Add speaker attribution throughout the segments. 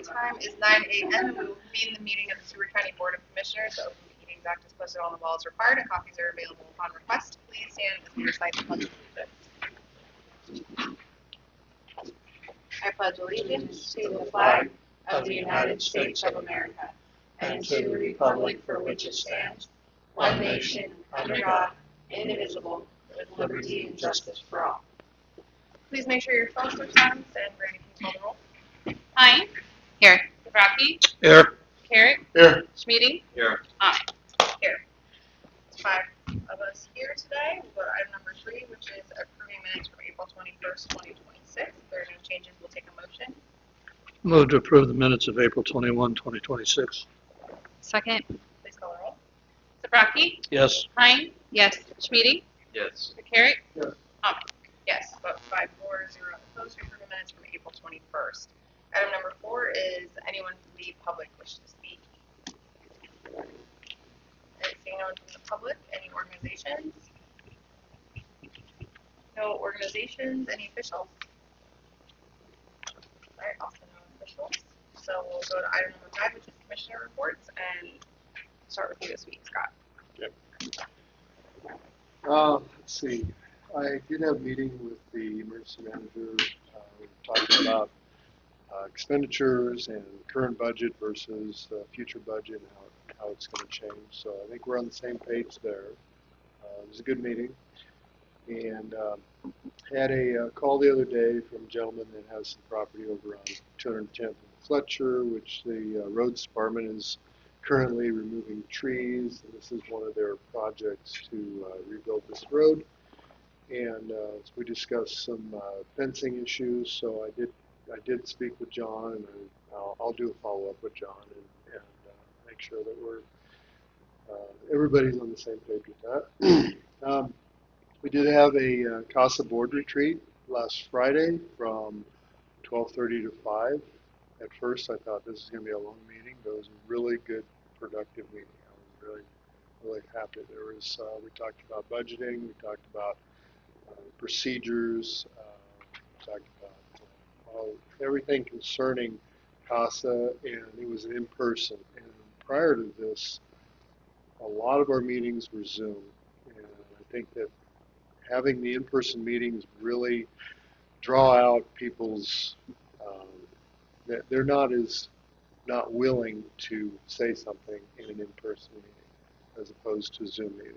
Speaker 1: time is 9 a.m. and we will convene the meeting of the Seward County Board of Commissioners. The Open Meetings Act is posted on the wall as required and copies are available upon request. Please stand as we recite the Pledge of Allegiance. I pledge allegiance to the flag of the United States of America and to the republic for which it stands, one nation, under God, indivisible, with liberty and justice for all. Please make sure your phones are silenced and Brandon can call the roll. Hine. Here. Zabrowski.
Speaker 2: Here.
Speaker 1: Carrick.
Speaker 2: Here.
Speaker 1: Schmieding.
Speaker 2: Here.
Speaker 1: Here. It's 5 of us here today. We'll go to item number 3, which is approving minutes from April 21st, 2026. If there are no changes, we'll take a motion.
Speaker 2: Move to approve the minutes of April 21, 2026.
Speaker 1: Second. Please call the roll. Zabrowski.
Speaker 2: Yes.
Speaker 1: Hine. Yes. Schmieding.
Speaker 2: Yes.
Speaker 1: Carrick.
Speaker 2: Yes.
Speaker 1: Yes. Vote 5-4, 0 opposed to approve minutes from April 21st. Item number 4 is anyone from the public wish to speak. Seeing no one from the public, any organizations? No organizations, any officials? All right, also no officials. So we'll go to item number 5, which is commissioner reports, and start with you this week, Scott.
Speaker 3: Yep. Let's see. I did have a meeting with the emergency manager. We were talking about expenditures and current budget versus future budget and how it's going to change. So I think we're on the same page there. It was a good meeting. And had a call the other day from a gentleman that has some property over on 210th and Fletcher, which the roads department is currently removing trees. And this is one of their projects to rebuild this road. And so we discussed some fencing issues. So I did speak with John, and I'll do a follow up with John and make sure that we're everybody's on the same page with that. We did have a CASA board retreat last Friday from 12:30 to 5. At first, I thought this was going to be a long meeting, but it was a really good, productive meeting. I was really happy. We talked about budgeting, we talked about procedures, we talked about everything concerning CASA, and it was in person. And prior to this, a lot of our meetings were Zoom, and I think that having the in-person meetings really draw out people's that they're not willing to say something in an in-person meeting as opposed to Zoom meeting.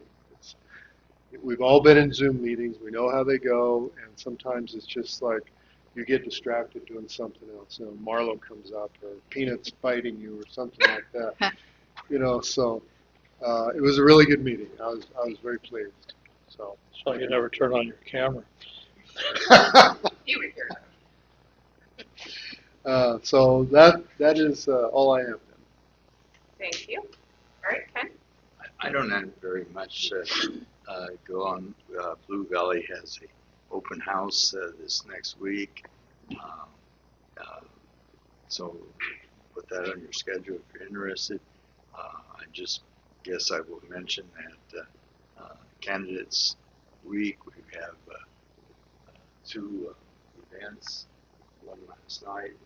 Speaker 3: We've all been in Zoom meetings. We know how they go, and sometimes it's just like you get distracted doing something else. You know, Marlo comes up, or Peanut's fighting you, or something like that. So it was a really good meeting. I was very pleased. So
Speaker 2: you never turn on your camera.
Speaker 1: You were here.
Speaker 3: So that is all I have.
Speaker 1: Thank you. All right, Ken.
Speaker 4: I don't have very much. Go on. Blue Valley has a open house this next week, so put that on your schedule if you're interested. I just guess I will mention that Candidates Week we have 2 events. One last night,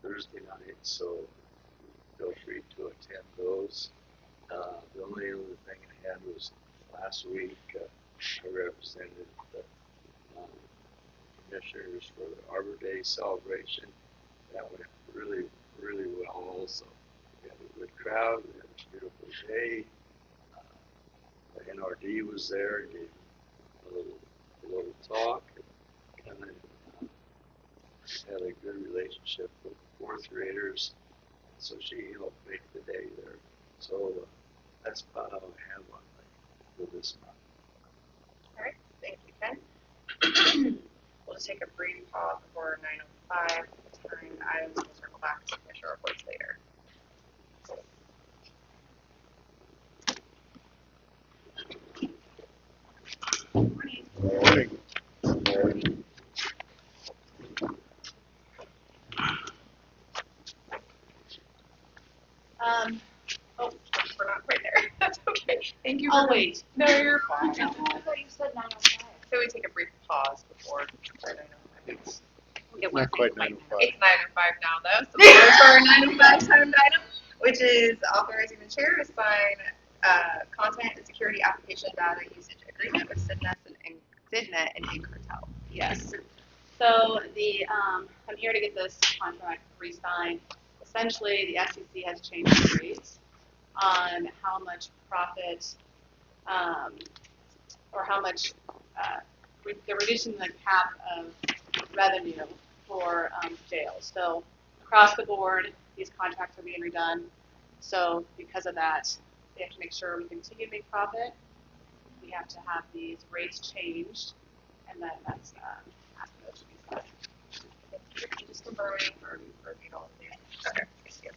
Speaker 4: Thursday night, so feel free to attend those. The only other thing I had was last week I represented the commissioners for the Arbor Day celebration. That went really well also. We had a good crowd, we had a beautiful day. The NRD was there, gave a little talk, and kind of had a good relationship with the 4th graders, so she helped make the day there. So that's about all I have on for this month.
Speaker 1: All right, thank you, Ken. We'll just take a brief pause before 9:05. Time items, we'll circle back to commissioner reports later.
Speaker 3: Morning.
Speaker 1: Oh, we're not quite there. That's okay. Thank you.
Speaker 5: I'll wait.
Speaker 1: No, you're fine.
Speaker 5: I thought you said 9:05.
Speaker 1: So we take a brief pause before 9:05.
Speaker 5: We'll get
Speaker 3: Not quite 9:05.
Speaker 1: It's 9:05 now, though, so we'll go to our 9:05 timed item, which is authorizing the chair to sign content and security application data usage agreement with Sidnet and Incartel.
Speaker 5: Yes. So I'm here to get this contract re-signed. Essentially, the FCC has changed the rates on how much profit, or how much, they're reducing the cap of revenue for jails. So across the board, these contracts are being redone. So because of that, they have to make sure we continue to make profit. We have to have these rates changed, and that's asking those to be signed.
Speaker 1: Just confirming for read all of these. Okay, thank you.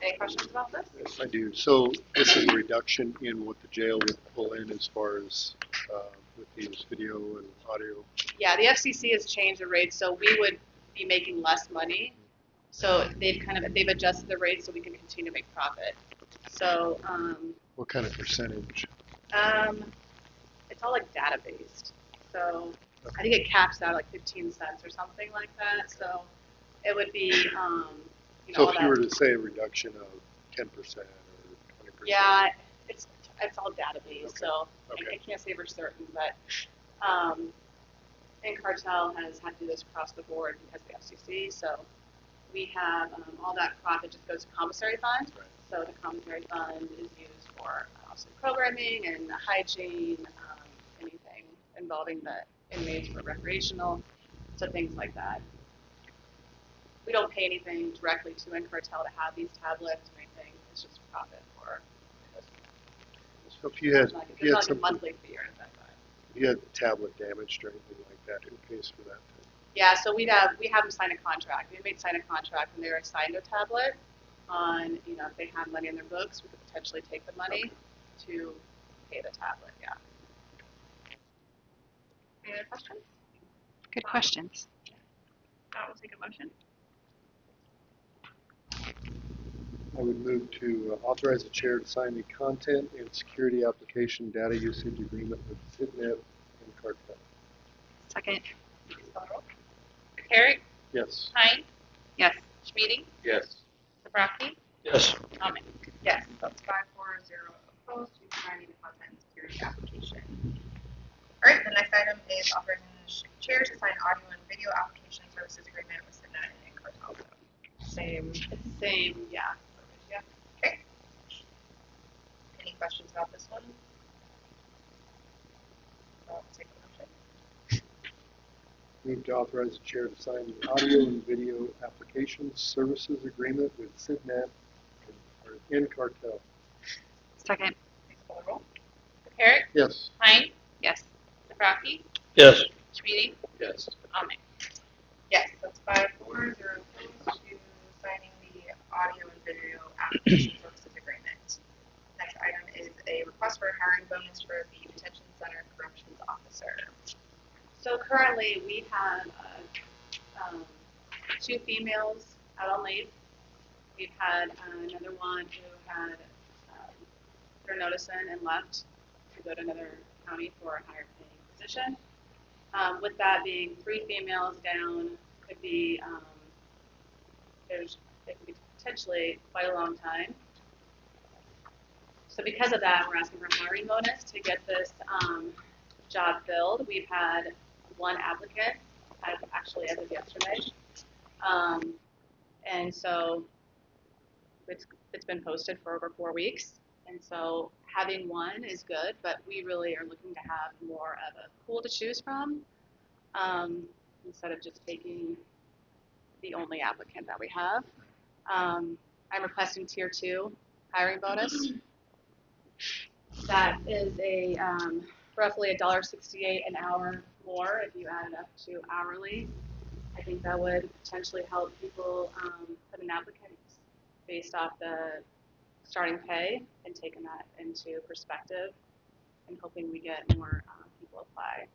Speaker 1: Any questions about this?
Speaker 3: Yes, I do. So this is a reduction in what the jail would pull in as far as with these video and audio.
Speaker 5: Yeah, the FCC has changed the rates, so we would be making less money. So they've adjusted the rates so we can continue to make profit. So
Speaker 3: What kind of percentage?
Speaker 5: it's all like data based. So I think it caps out like 15 cents or something like that. So it would be,
Speaker 3: So
Speaker 5: all
Speaker 3: if you were
Speaker 5: that.
Speaker 3: to say a reduction of 10% or 20%?
Speaker 5: Yeah, it's all data based.
Speaker 3: Okay.
Speaker 5: So
Speaker 3: Okay.
Speaker 5: I can't say for certain, but Incartel has had to do this across the board because of the FCC. So we have all that profit just goes to commissary fund.
Speaker 3: Right.
Speaker 5: So the commissary fund is used for obviously programming and hygiene, anything involving the inmates for recreational, so things like that. We don't pay anything directly to Incartel to have these tablets or anything. It's just profit for those.
Speaker 3: So if you had,
Speaker 5: It's not
Speaker 3: if you had
Speaker 5: like a
Speaker 3: something,
Speaker 5: monthly fee or anything like that.
Speaker 3: if you had the tablet damaged or anything like that, who pays for that?
Speaker 5: Yeah, so we have them sign a contract. We made sign a contract when they were assigned a tablet on, if they had money in their books, we could potentially take the money to pay the tablet, yeah.
Speaker 1: Any other questions?
Speaker 6: Good questions.
Speaker 1: That will take a motion.
Speaker 3: I would move to authorize the chair to sign the content and security application data usage agreement with Sidnet and Cartel.
Speaker 6: Second.
Speaker 1: Please call the roll.
Speaker 5: Carrick,
Speaker 3: Yes.
Speaker 5: Hine,
Speaker 6: Yes.
Speaker 5: Schmieding,
Speaker 4: Yes.
Speaker 5: Zabrowski,
Speaker 2: Yes.
Speaker 5: Almond.
Speaker 1: Yes, that's 5-4-0 opposed to signing the content and security application. All right, the next item is authorizing the chair to sign audio and video application services agreement with Sidnet and Incartel. Same.
Speaker 5: It's the same, yeah.
Speaker 1: Yeah. Okay. Any questions about this one? I'll take a motion.
Speaker 3: Move to authorize the chair to sign the audio and video application services agreement with Sidnet and Cartel.
Speaker 6: Second.
Speaker 1: Please call the roll.
Speaker 5: Carrick,
Speaker 3: Yes.
Speaker 5: Hine,
Speaker 6: Yes.
Speaker 5: Zabrowski,
Speaker 2: Yes.
Speaker 5: Schmieding,
Speaker 4: Yes.
Speaker 5: Almond.
Speaker 1: Yes, that's 5-4-0 opposed to signing the audio and video application services agreement. Next item is a request for a hiring bonus for the detention center corrections officer.
Speaker 5: So currently, we have 2 females out on leave. We've had another one who had their notice in and left to go to another county for a higher paying position. With that being 3 females down, could be it could be potentially quite a long time. So because of that, we're asking for a hiring bonus to get this job filled. We've had 1 applicant, actually as of yesterday, and so it's been posted for over 4 weeks. And so having 1 is good, but we really are looking to have more of a pool to choose from instead of just taking the only applicant that we have. I'm requesting tier 2 hiring bonus. That is a roughly $1.68 an hour more if you add it up to hourly. I think that would potentially help people put in applicants based off the starting pay and taking that into perspective and hoping we get more people apply.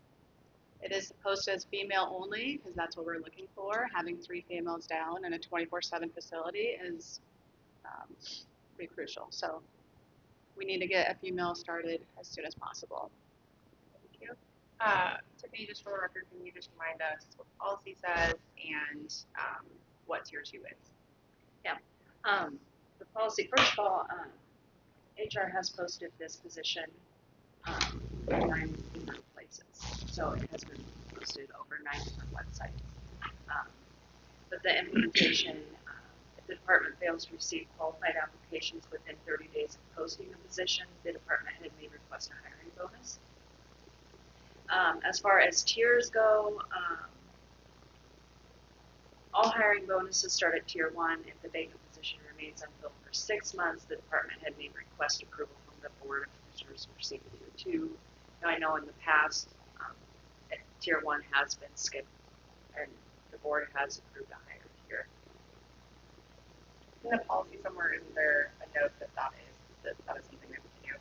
Speaker 5: It is posted as female only because that's what we're looking for. Having 3 females down in a 24/7 facility is pretty crucial. So we need to get a female started as soon as possible.
Speaker 1: Thank you.
Speaker 7: Tiffany, just for the record, can you just remind us what policy says and what tier 2 is?
Speaker 1: The policy, first of all, HR has posted this position in 9 different places. So it has been posted over 9 different websites. But the implementation, if the department fails to receive qualified applications within 30 days of posting a position, the department head may request a hiring bonus. As far as tiers go, all hiring bonuses start at tier 1. If the vacant position remains unfilled for 6 months, the department head may request approval from the board of commissioners to proceed to tier 2. Now, I know in the past, tier 1 has been skipped, and the board has approved a higher tier.
Speaker 7: In the policy somewhere, isn't there a note that that is something that we can do?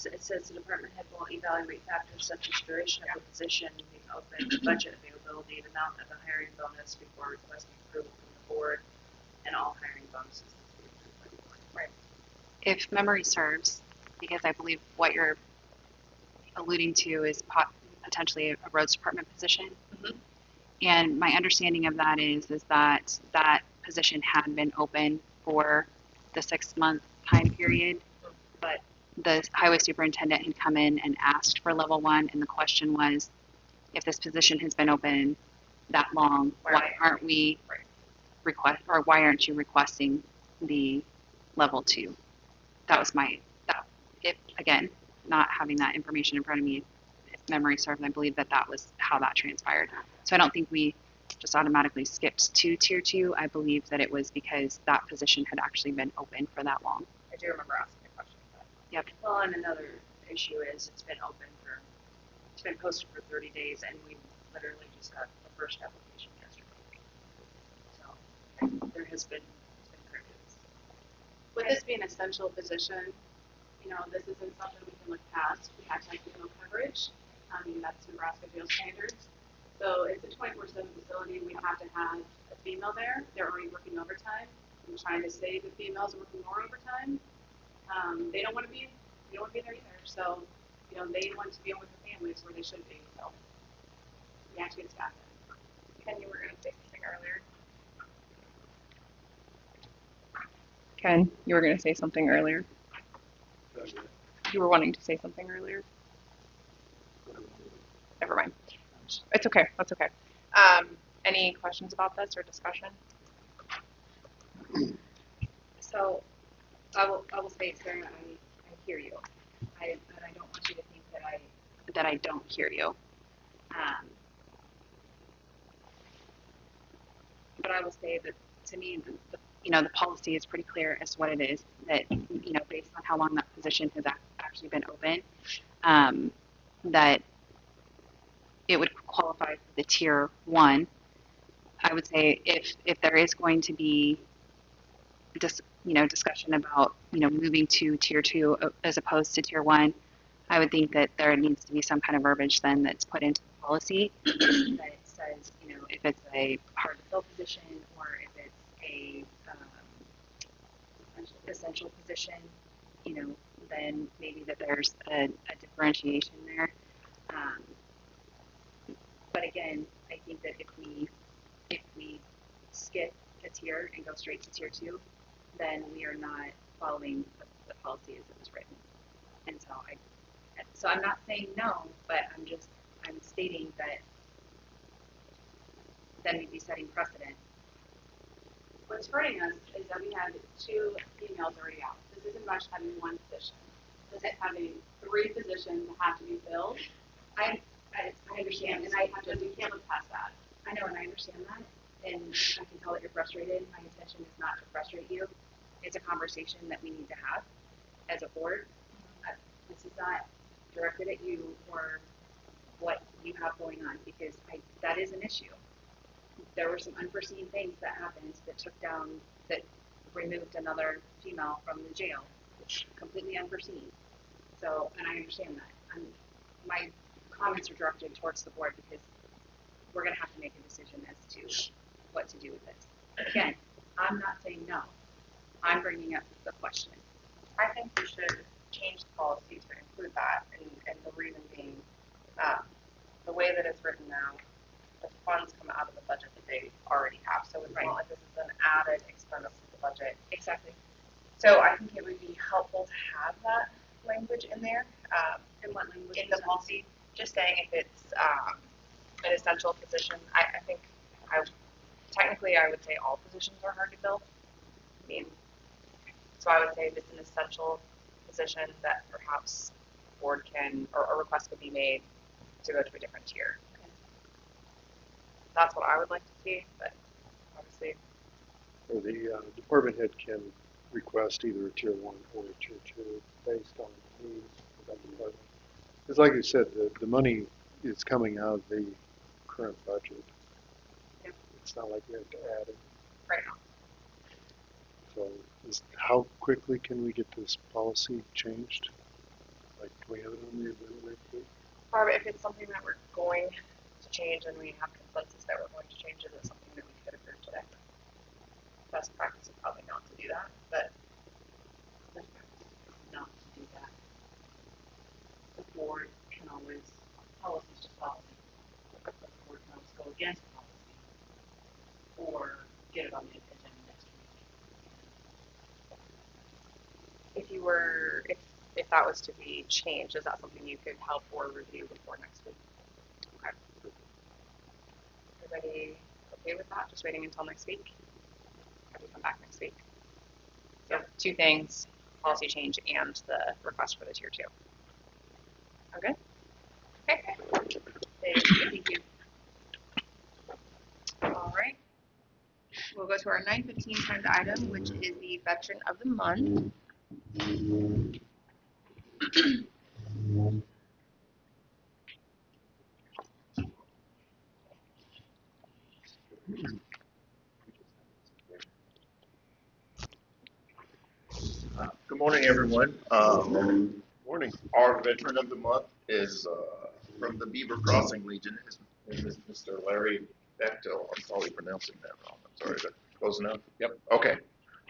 Speaker 1: It says the department head will evaluate factors such as duration of the position, being open, budget availability, and amount of the hiring bonus before requesting approval from the board, and all hiring bonuses must be approved by the board.
Speaker 7: Right.
Speaker 6: If memory serves, because I believe what you're alluding to is potentially a roads department position.
Speaker 1: Mhm.
Speaker 6: And my understanding of that is that that position had been open for the 6-month time period, but the highway superintendent had come in and asked for level 1, and the question was, if this position has been open that long, why aren't we why aren't you requesting the level 2? That was again, not having that information in front of me, if memory serves, I believe that was how that transpired. So I don't think we just automatically skipped to tier 2. I believe that it was because that position had actually been open for that long.
Speaker 7: I do remember asking the question.
Speaker 6: Yep.
Speaker 1: Well, and another issue is it's been posted for 30 days, and we literally just got the first application yesterday. So there has been crickets.
Speaker 5: With this being an essential position, this isn't something we can look past. We have to have female coverage. That's Nebraska jail standards. So it's a 24/7 facility. We have to have a female there. They're already working overtime. I'm trying to save the females working more overtime. They don't want to be there either. So, they want to be with their families where they should be. So we have to get staff in.
Speaker 7: Ken, you were going to say something earlier. Ken, you were going to say something earlier. You were wanting to say something earlier. Never mind. It's okay. That's okay. Any questions about this or discussion?
Speaker 8: So, I will say, Sarah, I hear you. But I don't want you to think
Speaker 6: That I don't hear you.
Speaker 8: but I will say that
Speaker 6: To me, the policy is pretty clear as to what it is, that, based on how long that position has actually been open, that it would qualify for the tier 1. I would say if there is going to be discussion about, moving to tier 2 as opposed to tier 1, I would think that there needs to be some kind of verbiage then that's put into the policy that says, if it's a hard to fill position or if it's a essential position, then maybe that there's a differentiation there. But again, I think that if we skip a tier and go straight to tier 2, then we are not following the policy as it was written. And so I'm not saying no, but I'm stating that then we'd be setting precedent.
Speaker 5: What's hurting us is that we have 2 females already out. This isn't much having 1 position. This is having 3 positions that have to be filled.
Speaker 8: I understand, and
Speaker 5: we can't look past that.
Speaker 8: I know, and I understand that, and I can tell that you're frustrated. My intention is not to frustrate you. It's a conversation that we need to have as a board. This is not directed at you or what you have going on, because that is an issue. There were some unforeseen things that happened that removed another female from the jail, completely unforeseen. So, and I understand that. comments are directed towards the board because we're gonna have to make a decision as to what to do with this. Again, I'm not saying no. I'm bringing up the question.
Speaker 9: I think we should change the policy to include that, and the reason being, the way that it's written now, the funds come out of the budget that they already have, so it's not like this is an added expense to the budget.
Speaker 8: Exactly.
Speaker 9: So I think it would be helpful to have that language in there,
Speaker 8: And what language?
Speaker 9: in the policy, just saying if it's, an essential position, I think, technically I would say all positions are hard to fill. I mean, so I would say if it's an essential position that perhaps board can, or a request could be made to go to a different tier. That's what I would like to see, but obviously,
Speaker 3: Or the department head can request either a tier 1 or a tier 2 based on needs of that department. Because like you said, the money is coming out of the current budget.
Speaker 9: Yep.
Speaker 3: It's not like we have to add it.
Speaker 9: right now.
Speaker 3: So how quickly can we get this policy changed? Like, can we have it on the agenda next week?
Speaker 9: However, if it's something that we're going to change and we have consensus that we're going to change, is it something that we could approve today? Best practice is probably not to do that, but
Speaker 1: Not to do that. The board can always, policy is just policy. The board can always go against policy or get it on the agenda next week.
Speaker 9: if you were, if that was to be changed, is that something you could help or review before next week? Okay. Everybody okay with that? Just waiting until next week? Have to come back next week. So 2 things, policy change and the request for the tier 2. Okay? Okay. Thank you. All right. We'll go to our 9:15 timed item, which is the Veteran of the Month.
Speaker 10: Good morning, everyone.
Speaker 3: Morning.
Speaker 10: Our veteran of the month is from the Beaver Crossing Legion. His name is Mr. Larry Bechtel. I'm probably pronouncing that wrong. I'm sorry, but close enough. Yep. Okay.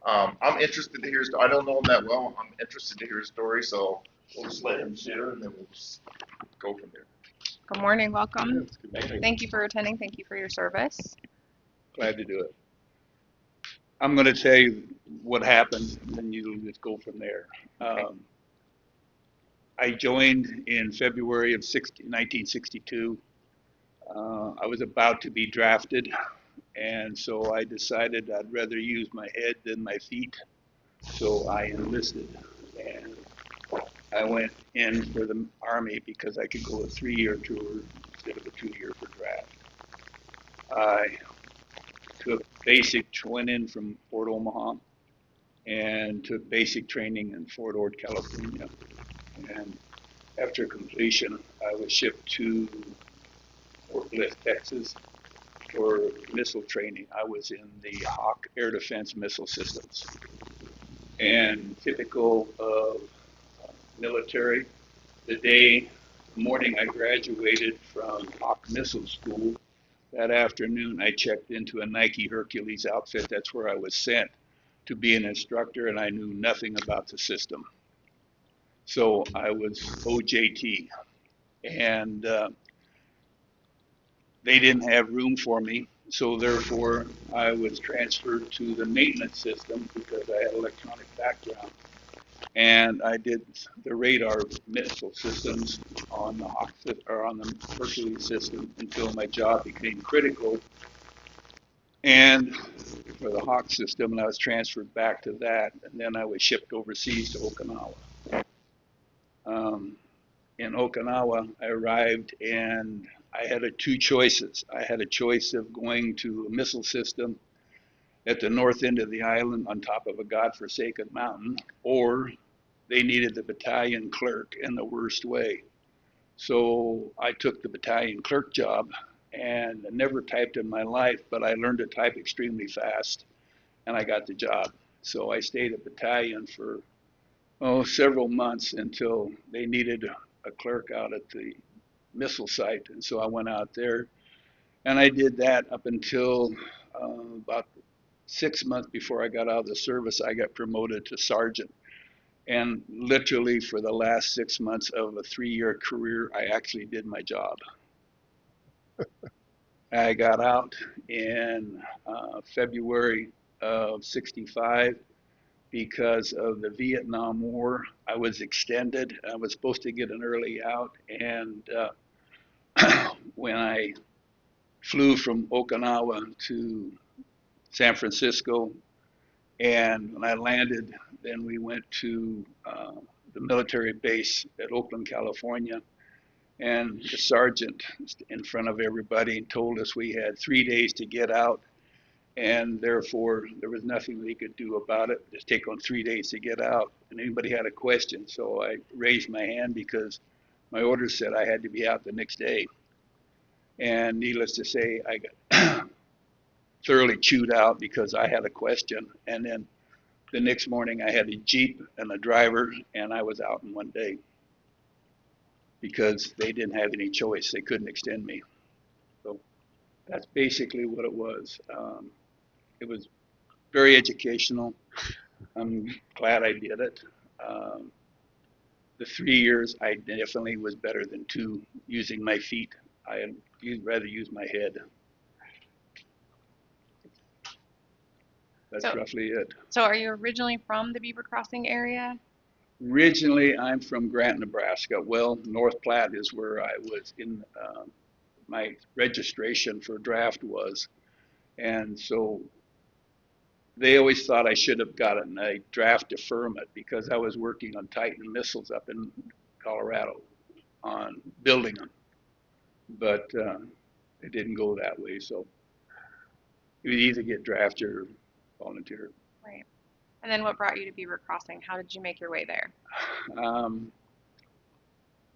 Speaker 10: I'm interested to hear. I don't know him that well. I'm interested to hear his story, so we'll just let him share, and then we'll just go from there.
Speaker 7: Good morning, welcome.
Speaker 3: Yes, good morning.
Speaker 7: Thank you for attending. Thank you for your service.
Speaker 11: Glad to do it. I'm going to tell you what happened, and then you'll just go from there. I joined in February of 1962. I was about to be drafted, and so I decided I'd rather use my head than my feet. So I enlisted, and I went in for the Army because I could go a 3-year tour instead of a 2-year for draft. I went in from Fort Omaha and took basic training in Fort Ord, California. And after completion, I was shipped to Fort Bliss, Texas for missile training. I was in the Hawk Air Defense Missile Systems. And typical of military, the morning I graduated from Hawk Missile School, that afternoon, I checked into a Nike Hercules outfit. That's where I was sent to be an instructor, and I knew nothing about the system. So I was OJT, and they didn't have room for me. So therefore, I was transferred to the maintenance system because I had electronic background. And I did the radar missile systems on the Hawk or on the Hercules system until my job became critical. And for the Hawk system, and I was transferred back to that, and then I was shipped overseas to Okinawa. In Okinawa, I arrived and I had 2 choices. I had a choice of going to a missile system at the north end of the island on top of a godforsaken mountain, or they needed the battalion clerk in the worst way. So I took the battalion clerk job, and I never typed in my life, but I learned to type extremely fast, and I got the job. So I stayed at battalion for several months until they needed a clerk out at the missile site. And so I went out there, and I did that up until about 6 months before I got out of the service. I got promoted to sergeant. And literally for the last 6 months of a 3-year career, I actually did my job. I got out in February of '65 because of the Vietnam War. I was extended. I was supposed to get an early out, and when I flew from Okinawa to San Francisco, and when I landed, then we went to the military base at Oakland, California. And the sergeant in front of everybody told us we had 3 days to get out, and therefore there was nothing we could do about it. Just take on 3 days to get out. And anybody had a question, so I raised my hand because my orders said I had to be out the next day. And needless to say, I got thoroughly chewed out because I had a question. And then the next morning I had a Jeep and a driver, and I was out in 1 day, because they didn't have any choice. They couldn't extend me. So that's basically what it was. It was very educational. I'm glad I did it. The 3 years, I definitely was better than 2 using my feet. I'd rather use my head. That's roughly it.
Speaker 7: So are you originally from the Beaver Crossing area?
Speaker 11: Originally, I'm from Grant, Nebraska. Well, North Platte is where I was in, my registration for draft was. And so they always thought I should have gotten a draft deferment because I was working on Titan missiles up in Colorado on building them. But it didn't go that way. So you would either get drafted or volunteer.
Speaker 7: Right. And then what brought you to Beaver Crossing? How did you make your way there?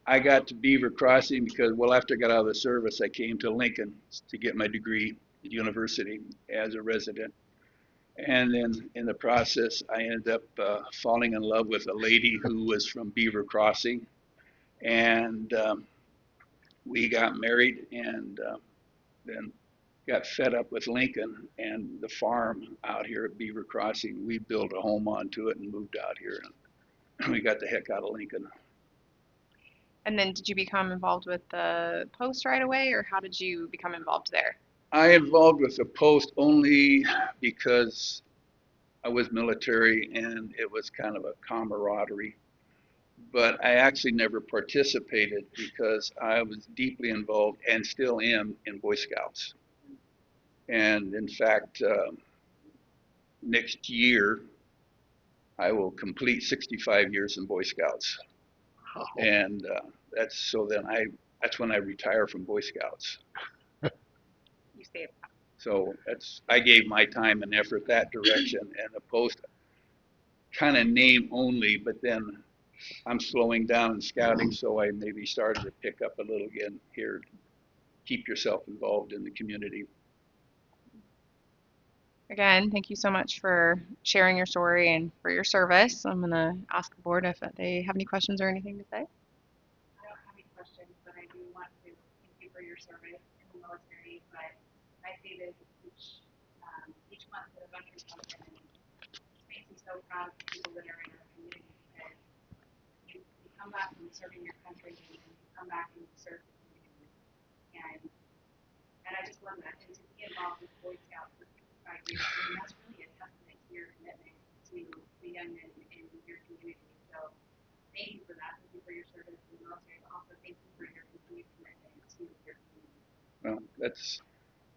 Speaker 11: I got to Beaver Crossing because, well, after I got out of the service, I came to Lincoln to get my degree at university as a resident. And then in the process, I ended up falling in love with a lady who was from Beaver Crossing. And we got married, and then got fed up with Lincoln and the farm out here at Beaver Crossing. We built a home onto it and moved out here, and we got the heck out of Lincoln.
Speaker 7: And then did you become involved with the post right away, or how did you become involved there?
Speaker 11: I involved with the post only because I was military and it was kind of a camaraderie. But I actually never participated because I was deeply involved and still am in Boy Scouts. And in fact, next year, I will complete 65 years in Boy Scouts. Oh. And that's when I retire from Boy Scouts.
Speaker 7: You saved that.
Speaker 11: So I gave my time and effort that direction, and the post kind of name only, but then I'm slowing down in scouting, so I maybe started to pick up a little again here. Keep yourself involved in the community.
Speaker 7: Again, thank you so much for sharing your story and for your service. I'm going to ask the board if they have any questions or anything to say.
Speaker 8: I don't have any questions, but I do want to thank you for your service in the military. But I say this each month that a veteran comes in, and it makes me so proud of the people that are in our community, because you come back from serving your country and you come back and you serve the community. And I just love that. And to be involved with Boy Scouts for 5 years, I mean, that's really a testament to your commitment to the young men in your community. So thank you for that. Thank you for your service in the military, but also thank you for your continued commitment to your community.
Speaker 11: Well,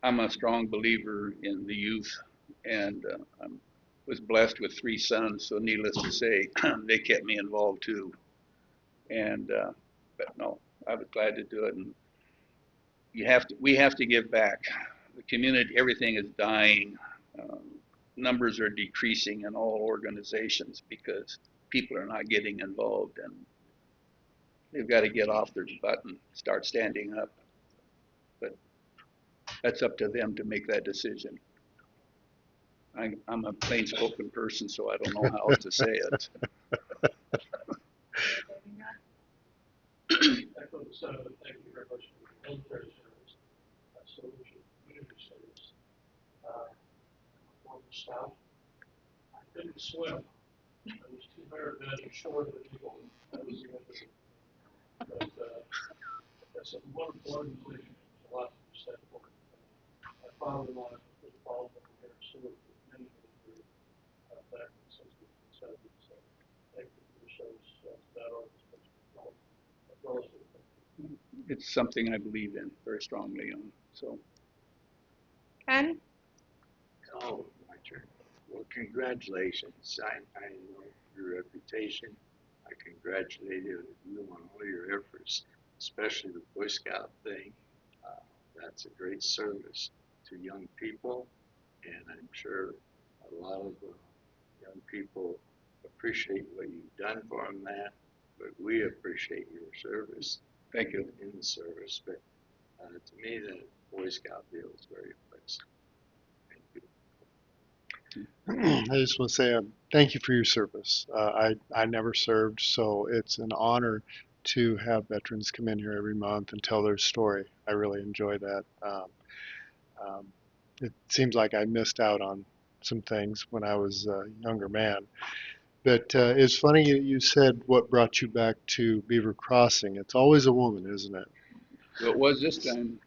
Speaker 11: I'm a strong believer in the youth, and I was blessed with 3 sons, so needless to say, they kept me involved too. And but no, I was glad to do it. And we have to give back. The community, everything is dying. Numbers are decreasing in all organizations because people are not getting involved, and they've got to get off their butt and start standing up. But that's up to them to make that decision. I'm a plain-spoken person, so I don't know how else to say it.
Speaker 2: Senator, thank you very much for your military service, solution, community service. Former scout. I couldn't swim. I was 200 short of the eagle. That was the end of it. But that's a wonderful organization. There's a lot to be said for it. My father-in-law was involved in the Air Stewart for many, many years back in the 60s and 70s. So thank you for your service to that organization as well as to the country.
Speaker 11: It's something I believe in very strongly on. So
Speaker 7: Ken?
Speaker 4: Oh, my turn. Well, congratulations. I know your reputation. I congratulate you on all your efforts, especially the Boy Scout thing. That's a great service to young people, and I'm sure a lot of young people appreciate what you've done for them, Matt, but we appreciate your service.
Speaker 11: thank you.
Speaker 4: In the service, but to me, the Boy Scout deal is very impressive. Thank you.
Speaker 3: I just want to say thank you for your service. I never served, so it's an honor to have veterans come in here every month and tell their story. I really enjoy that. It seems like I missed out on some things when I was a younger man. But it's funny you said what brought you back to Beaver Crossing. It's always a woman, isn't it?
Speaker 11: What was this time?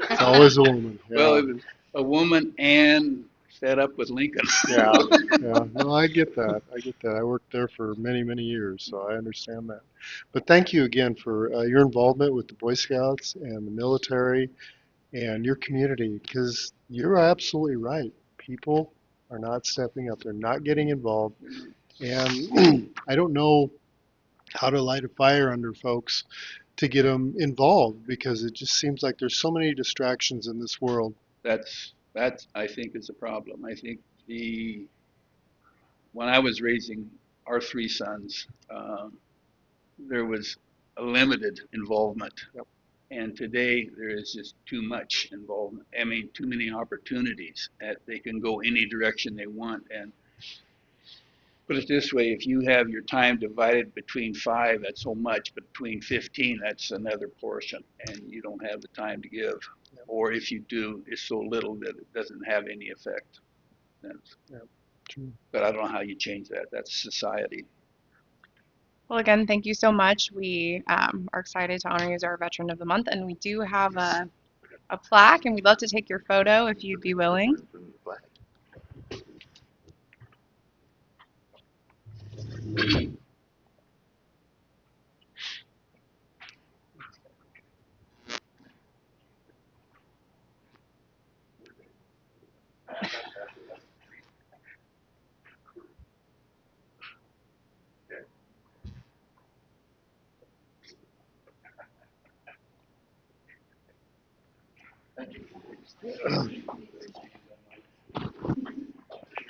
Speaker 3: It's always a woman. Yeah.
Speaker 11: Well, it was a woman and fed up with Lincoln.
Speaker 3: Yeah, yeah. No, I get that. I get that. I worked there for many, many years, so I understand that. But thank you again for your involvement with the Boy Scouts and the military and your community, because you're absolutely right. People are not stepping up. They're not getting involved. And I don't know how to light a fire under folks to get them involved, because it just seems like there's so many distractions in this world.
Speaker 11: That I think is a problem. I think when I was raising our three sons, there was a limited involvement.
Speaker 3: Yep.
Speaker 11: And today there is just too much involvement. I mean, too many opportunities that they can go any direction they want. And put it this way, if you have your time divided between 5, that's so much, but between 15, that's another portion, and you don't have the time to give.
Speaker 3: Yep.
Speaker 11: Or if you do, it's so little that it doesn't have any effect.
Speaker 3: True.
Speaker 11: But I don't know how you change that. That's society.
Speaker 7: Well, again, thank you so much. We are excited to honor you as our Veteran of the Month, and we do have a plaque, and we'd love to take your photo if you'd be willing.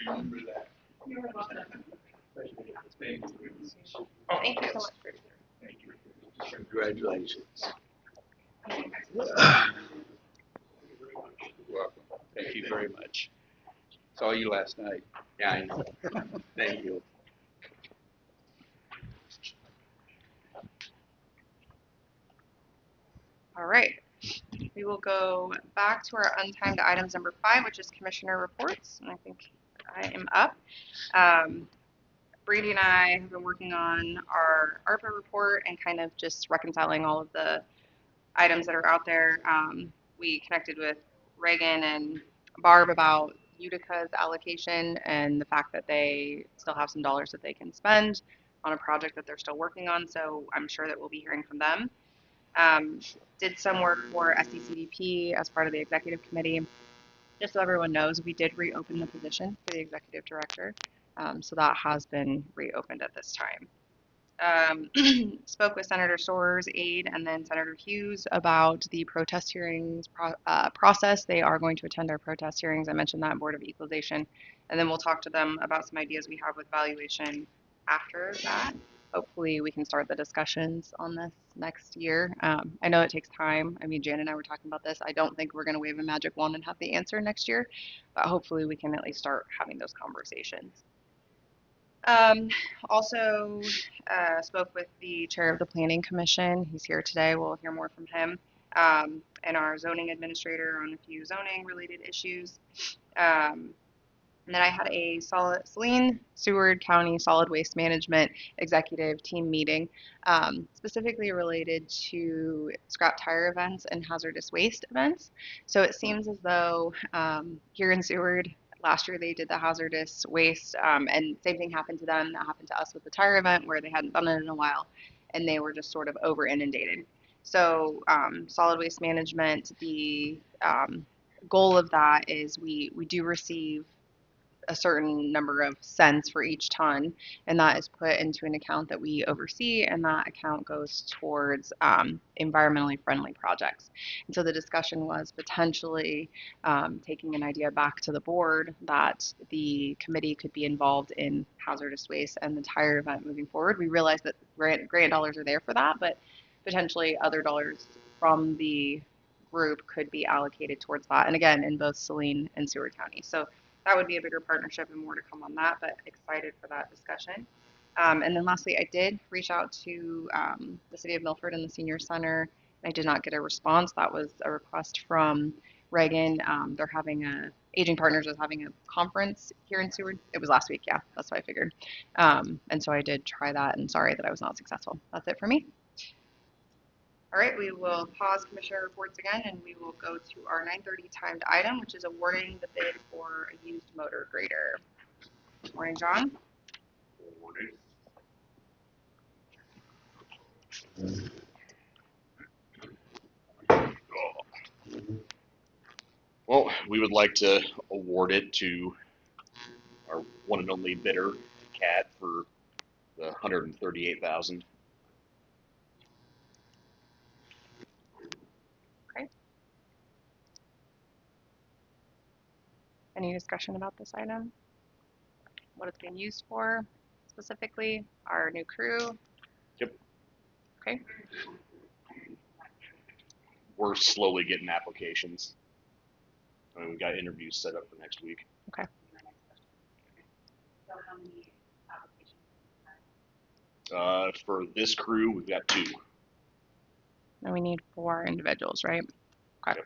Speaker 11: Remember that.
Speaker 7: Thank you so much for
Speaker 11: Thank you.
Speaker 4: Congratulations.
Speaker 11: You're welcome. Thank you very much. Saw you last night.
Speaker 4: Yeah, I know. Thank you.
Speaker 7: All right. We will go back to our untimed items number 5, which is commissioner reports. And I think I am up. Brady and I have been working on our ARPA report and kind of just reconciling all of the items that are out there. We connected with Reagan and Barb about Utica's allocation and the fact that they still have some dollars that they can spend on a project that they're still working on. So I'm sure that we'll be hearing from them. Did some work for SDCDP as part of the executive committee. Just so everyone knows, we did reopen the position for the executive director. So that has been reopened at this time. Spoke with Senator Stoer's aide and then Senator Hughes about the protest hearings process. They are going to attend our protest hearings. I mentioned that in Board of Equalization. And then we'll talk to them about some ideas we have with valuation after that. Hopefully we can start the discussions on this next year. I know it takes time. I mean, Jan and I were talking about this. I don't think we're going to wave a magic wand and have the answer next year, but hopefully we can at least start having those conversations. Also, spoke with the chair of the planning commission. He's here today. We'll hear more from him. And our zoning administrator on a few zoning related issues. And then I had a Saline Seward County Solid Waste Management Executive Team meeting, specifically related to scrap tire events and hazardous waste events. So it seems as though here in Seward, last year they did the hazardous waste, and same thing happened to them. That happened to us with the tire event where they hadn't done it in a while, and they were just sort of over inundated. So solid waste management, the goal of that is we do receive a certain number of cents for each ton, and that is put into an account that we oversee, and that account goes towards environmentally friendly projects. And so the discussion was potentially taking an idea back to the board that the committee could be involved in hazardous waste and the tire event moving forward. We realize that grant dollars are there for that, but potentially other dollars from the group could be allocated towards that, and again, in both Saline and Seward County. So that would be a bigger partnership and more to come on that, but excited for that discussion. And then lastly, I did reach out to the City of Milford and the Senior Center. I did not get a response. That was a request from Reagan. They're having Aging Partners is having a conference here in Seward. It was last week, yeah, that's what I figured. And so I did try that, and sorry that I was not successful. That's it for me. All right, we will pause commissioner reports again, and we will go to our 9:30 timed item, which is awarding the bid for a used motor grader. Morning, John.
Speaker 12: Well, we would like to award it to our one and only bidder, CAT, for the $138,000.
Speaker 7: Okay. Any discussion about this item? What it's being used for specifically? Our new crew?
Speaker 12: Yep.
Speaker 7: Okay.
Speaker 12: We're slowly getting applications. I mean, we've got interviews set up for next week.
Speaker 7: Okay.
Speaker 8: So how many applications?
Speaker 12: For this crew, we've got 2.
Speaker 7: And we need 4 individuals, right? Okay.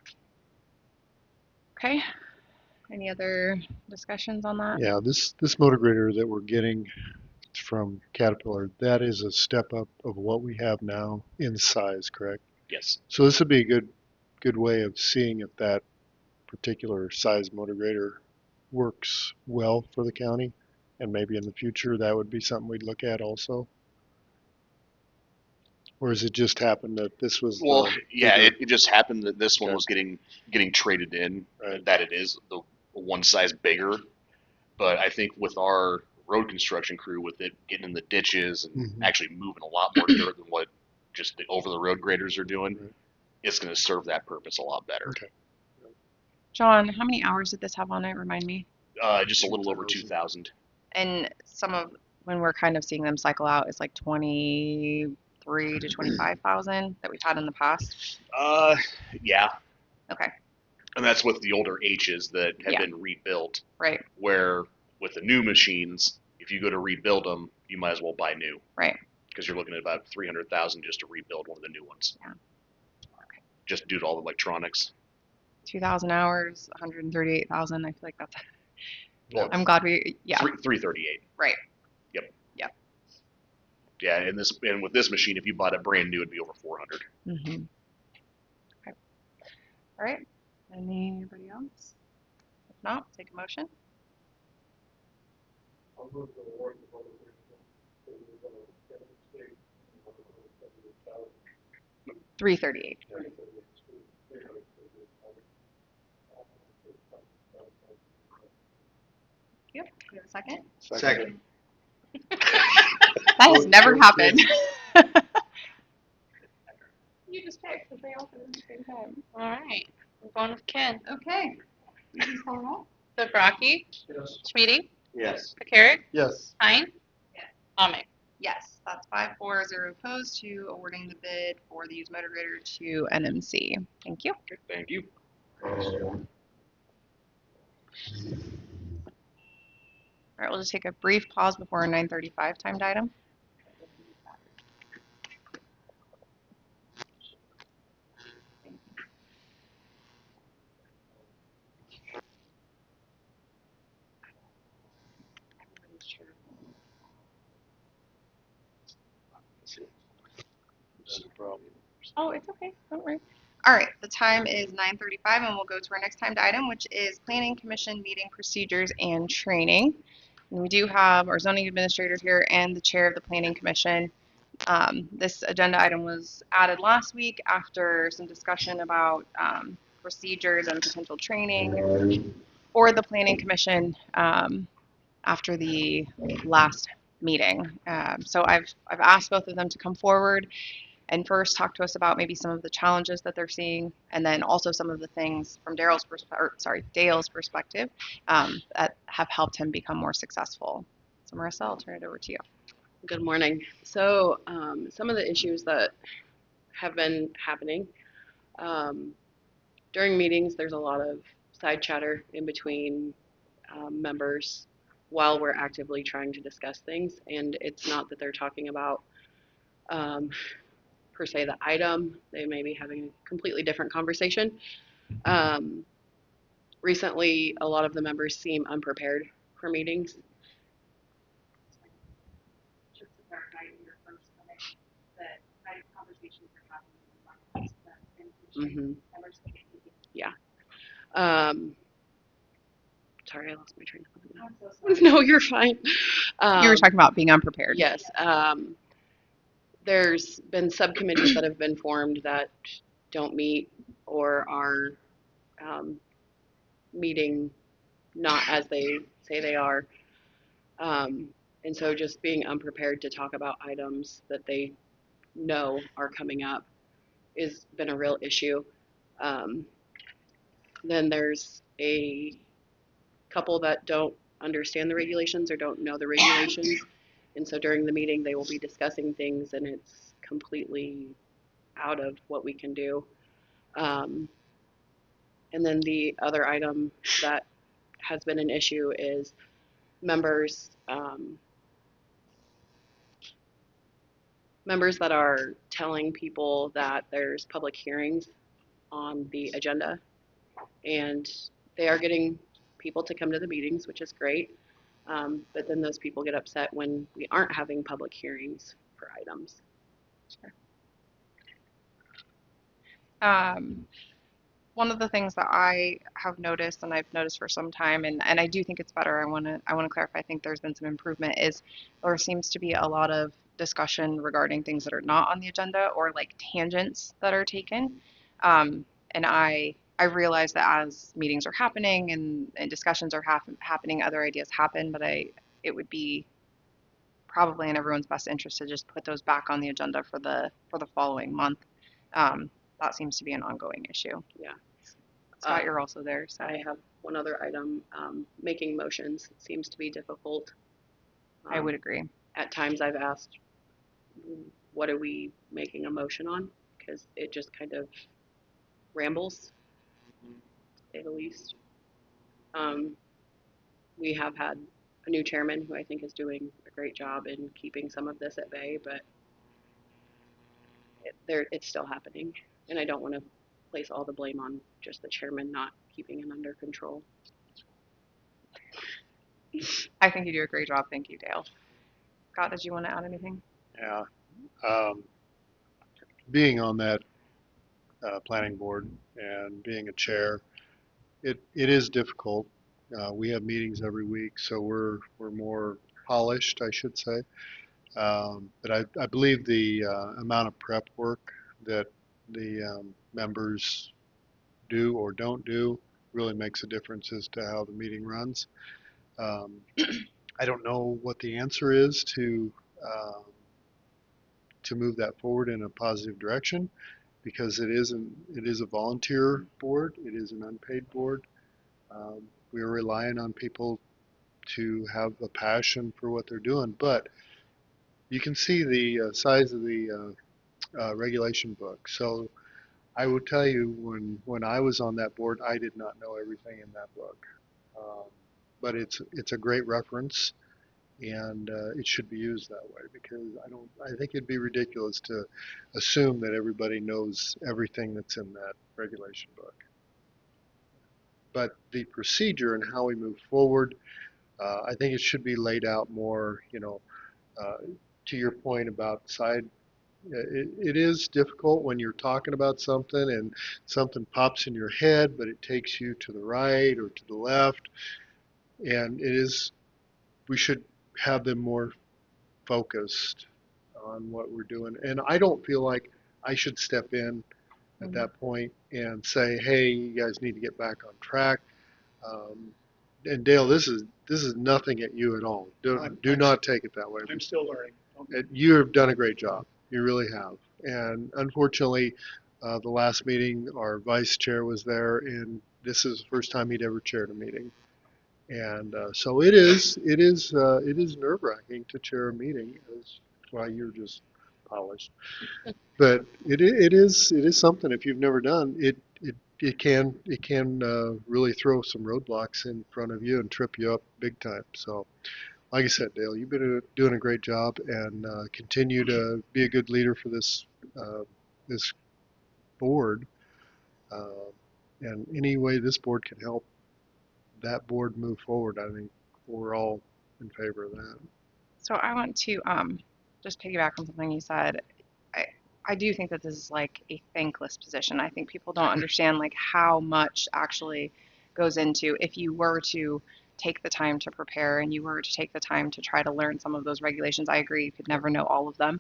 Speaker 7: Okay. Any other discussions on that?
Speaker 3: Yeah, this motor grader that we're getting from Caterpillar, that is a step up of what we have now in size, correct?
Speaker 12: Yes.
Speaker 3: So this would be a good way of seeing if that particular size motor grader works well for the county, and maybe in the future that would be something we'd look at also. Or has it just happened that this was
Speaker 12: Well,
Speaker 3: the
Speaker 12: yeah,
Speaker 3: bigger-
Speaker 12: it just happened that this one
Speaker 3: Okay.
Speaker 12: was getting traded in,
Speaker 3: Right.
Speaker 12: that it is the one size bigger. But I think with our road construction crew, with it getting in the ditches and
Speaker 3: Mhm.
Speaker 12: actually moving a lot more dirt than what just the over the road graders are doing,
Speaker 3: Right.
Speaker 12: it's going to serve that purpose a lot better.
Speaker 3: Okay.
Speaker 7: John, how many hours did this have on it? Remind me.
Speaker 12: Just a little over 2,000.
Speaker 7: And some of when we're kind of seeing them cycle out, it's like 23 to 25,000 that we've had in the past.
Speaker 12: Yeah,
Speaker 7: Okay.
Speaker 12: and that's with the older H's that have
Speaker 7: Yeah.
Speaker 12: been rebuilt.
Speaker 7: Right.
Speaker 12: Where with the new machines, if you go to rebuild them, you might as well buy new.
Speaker 7: Right.
Speaker 12: Because you're looking at about 300,000 just to rebuild one of the new ones.
Speaker 7: Yeah. Okay.
Speaker 12: Just due to all the electronics.
Speaker 7: 2,000 hours, 138,000. I feel like that's.
Speaker 12: Well,
Speaker 7: I'm glad we. Yeah.
Speaker 12: 338.
Speaker 7: Right.
Speaker 12: Yep.
Speaker 7: Yep.
Speaker 12: Yeah, and with this machine, if you bought it brand new, it'd be over 400.
Speaker 7: Mhm. Okay. All right. Anybody else? If not, take a motion.
Speaker 2: I'll move to award the motor grader to Kevin State.
Speaker 7: 338. Yep. We have a second.
Speaker 10: Second.
Speaker 7: That has never happened. You just picked because they all said at the same time.
Speaker 1: All right, we're going with Ken.
Speaker 7: Okay. You can call roll.
Speaker 1: Zabraki,
Speaker 2: Yes.
Speaker 1: Schmiedy,
Speaker 4: Yes.
Speaker 1: McCarrick,
Speaker 3: Yes.
Speaker 1: Hein, Ame.
Speaker 7: Yes, that's 5-4, 0 opposed to awarding the bid for the used motor grader to NMC. Thank you.
Speaker 12: Thank you.
Speaker 7: All right, we'll just take a brief pause before our 9:35 timed item.
Speaker 3: That's a problem.
Speaker 7: Oh, it's okay. Don't worry. All right, the time is 9:35, and we'll go to our next timed item, which is Planning Commission meeting procedures and training. And we do have our zoning administrator here and the chair of the Planning Commission. This agenda item was added last week after some discussion about procedures and potential training for the Planning Commission after the last meeting. So I've asked both of them to come forward and first talk to us about maybe some of the challenges that they're seeing, and then also some of the things from Dale's perspective that have helped him become more successful. So Marissa, I'll turn it over to you.
Speaker 13: Good morning. So some of the issues that have been happening during meetings, there's a lot of side chatter in between members while we're actively trying to discuss things, and it's not that they're talking about per se the item. They may be having a completely different conversation. Recently, a lot of the members seem unprepared for meetings.
Speaker 8: Just to clarify, your first comment, the kind of conversations are happening
Speaker 13: Mm-hmm.
Speaker 8: members.
Speaker 13: Yeah. Sorry, I lost my train of thought.
Speaker 8: I'm so sorry.
Speaker 13: No, you're fine.
Speaker 7: You were talking about being unprepared.
Speaker 13: Yes. There's been subcommittees that have been formed that don't meet or are meeting not as they say they are. And so just being unprepared to talk about items that they know are coming up has been a real issue. Then there's a couple that don't understand the regulations or don't know the regulations. And so during the meeting, they will be discussing things and it's completely out of what we can do. And then the other item that has been an issue is members that are telling people that there's public hearings on the agenda, and they are getting people to come to the meetings, which is great. But then those people get upset when we aren't having public hearings for items.
Speaker 7: One of the things that I have noticed, and I've noticed for some time, and I do think it's better. I want to clarify. I think there's been some improvement. Is there seems to be a lot of discussion regarding things that are not on the agenda or like tangents that are taken. And I realize that as meetings are happening and discussions are happening, other ideas happen. But it would be probably in everyone's best interest to just put those back on the agenda for the following month. That seems to be an ongoing issue.
Speaker 13: Yeah.
Speaker 7: Scott, you're also there. So
Speaker 13: I have one other item. Making motions seems to be difficult.
Speaker 7: I would agree.
Speaker 13: At times I've asked, what are we making a motion on? Because it just kind of rambles, to say the least. We have had a new chairman who I think is doing a great job in keeping some of this at bay, but it's still happening. And I don't want to place all the blame on just the chairman not keeping him under control.
Speaker 7: I think you do a great job. Thank you, Dale. Scott, did you want to add anything?
Speaker 3: Yeah. Being on that planning board and being a chair, it is difficult. We have meetings every week, so we're more polished, I should say. But I believe the amount of prep work that the members do or don't do really makes a difference as to how the meeting runs. I don't know what the answer is to move that forward in a positive direction, because it is a volunteer board. It is an unpaid board. We are relying on people to have a passion for what they're doing, but you can see the size of the regulation book. So I will tell you, when I was on that board, I did not know everything in that book. but it's a great reference, and it should be used that way because I think it'd be ridiculous to assume that everybody knows everything that's in that regulation book. But the procedure and how we move forward, I think it should be laid out more, to your point about side. It is difficult when you're talking about something and something pops in your head, but it takes you to the right or to the left. And we should have them more focused on what we're doing. And I don't feel like I should step in at that point and say, hey, you guys need to get back on track. And Dale, this is nothing at you at all. Do not take it that way.
Speaker 2: I'm still learning.
Speaker 3: You have done a great job. You really have. And unfortunately, the last meeting, our vice chair was there, and this is the first time he'd ever chaired a meeting. And so it is nerve-wracking to chair a meeting. Well, you're just polished, but it is something. If you've never done it, it can really throw some roadblocks in front of you and trip you up big time. So, like I said, Dale, you've been doing a great job, and continue to be a good leader for this board. And any way this board can help that board move forward, I think we're all in favor of that.
Speaker 7: So I want to just piggyback on something you said. I do think that this is like a thankless position. I think people don't understand like how much actually goes into if you were to take the time to prepare and you were to take the time to try to learn some of those regulations. I agree, you could never know all of them.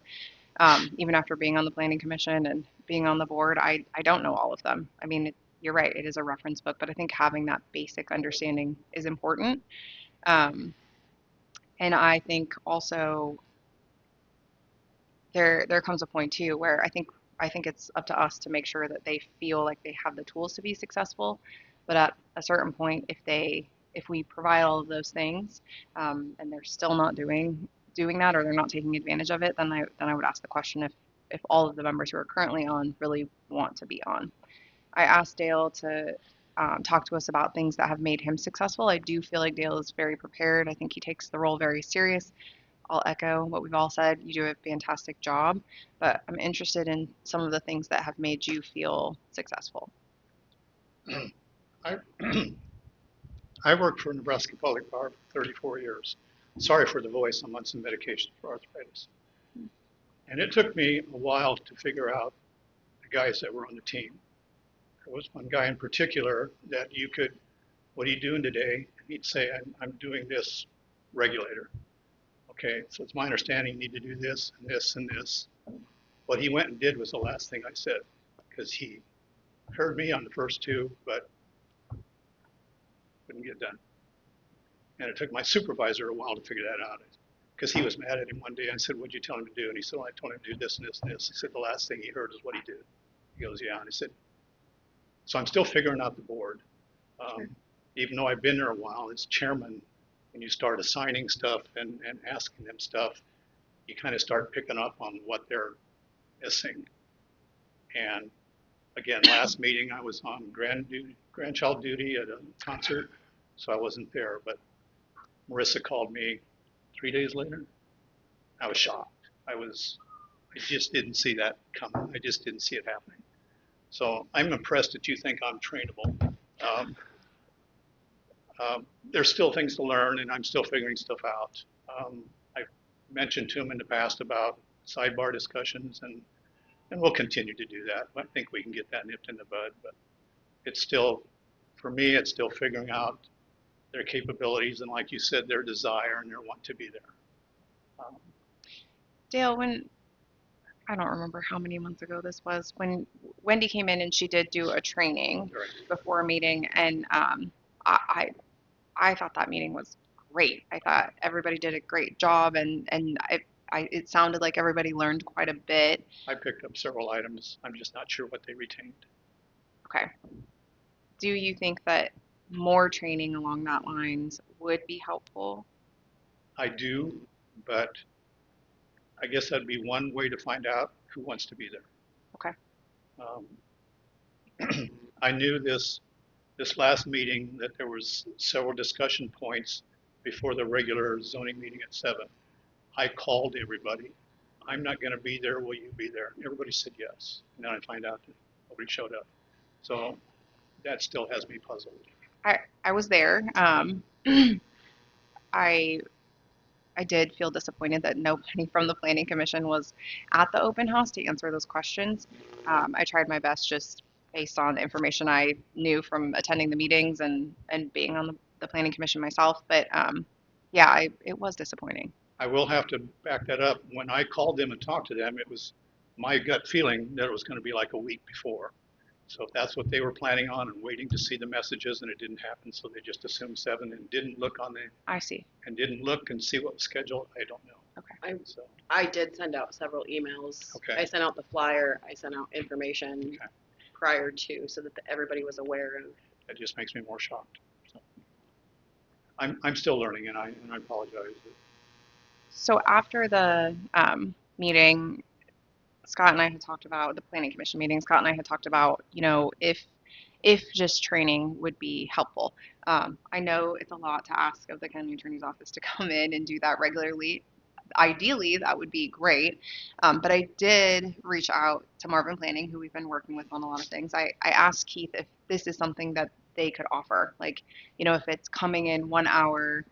Speaker 7: Even after being on the planning commission and being on the board, I don't know all of them. I mean, you're right, it is a reference book, but I think having that basic understanding is important. And I think also there comes a point too where I think it's up to us to make sure that they feel like they have the tools to be successful. But at a certain point, if we provide all of those things, and they're still not doing that, or they're not taking advantage of it, then I would ask the question if all of the members who are currently on really want to be on. I asked Dale to talk to us about things that have made him successful. I do feel like Dale is very prepared. I think he takes the role very serious. I'll echo what we've all said. You do a fantastic job, but I'm interested in some of the things that have made you feel successful.
Speaker 2: I worked for Nebraska Public Power for 34 years. Sorry for the voice, I'm on some medication for arthritis. And it took me a while to figure out the guys that were on the team. There was one guy in particular that what are you doing today? And he'd say, I'm doing this regulator. Okay, so it's my understanding you need to do this and this and this. What he went and did was the last thing I said, because he heard me on the first two, but couldn't get done. And it took my supervisor a while to figure that out, because he was mad at him one day. I said, what'd you tell him to do? And he said, well, I told him to do this and this and this. He said, the last thing he heard is what he did. He goes, yeah. And I said, so I'm still figuring out the board. Even though I've been there a while, as chairman, when you start assigning stuff and asking them stuff, you kind of start picking up on what they're missing. And again, last meeting I was on grandchild duty at a concert, so I wasn't there. But Marissa called me 3 days later. I was shocked. I just didn't see that coming. I just didn't see it happening. So I'm impressed that you think I'm trainable. There's still things to learn, and I'm still figuring stuff out. I've mentioned to him in the past about sidebar discussions, and we'll continue to do that. I think we can get that nipped in the bud, but it's still, for me, it's still figuring out their capabilities and, like you said, their desire and their want to be there.
Speaker 7: Dale, I don't remember how many months ago this was, when Wendy came in and she did do a training before a meeting, and I thought that meeting was great. I thought everybody did a great job, and it sounded like everybody learned quite a bit.
Speaker 2: I picked up several items. I'm just not sure what they retained.
Speaker 7: Okay. Do you think that more training along that lines would be helpful?
Speaker 2: I do, but I guess that'd be one way to find out who wants to be there.
Speaker 7: Okay.
Speaker 2: I knew this
Speaker 11: this last meeting that there was several discussion points before the regular zoning meeting at 7. I called everybody. I'm not going to be there. Will you be there? Everybody said yes. And then I find out that nobody showed up. So that still has me puzzled.
Speaker 7: I was there. I I did feel disappointed that nobody from the planning commission was at the open house to answer those questions. I tried my best just based on the information I knew from attending the meetings and being on the planning commission myself. But yeah, it was disappointing.
Speaker 11: I will have to back that up. When I called them and talked to them, it was my gut feeling that it was going to be like a week before. So if that's what they were planning on and waiting to see the messages and it didn't happen, so they just assumed 7 and didn't look on the
Speaker 7: I see.
Speaker 11: and didn't look and see what was scheduled, I don't know.
Speaker 7: Okay.
Speaker 11: So
Speaker 13: I did send out several emails.
Speaker 11: Okay.
Speaker 13: I sent out the flyer. I sent out information
Speaker 11: Okay.
Speaker 13: prior to so that everybody was aware of.
Speaker 11: that just makes me more shocked. So I'm still learning and I apologize.
Speaker 7: So after the meeting, Scott and I had talked about the planning commission meeting. Scott and I had talked about, if just training would be helpful. I know it's a lot to ask of the county attorney's office to come in and do that regularly. Ideally, that would be great. But I did reach out to Marvin Planning, who we've been working with on a lot of things. I asked Keith if this is something that they could offer. Like, if it's coming in 1 hour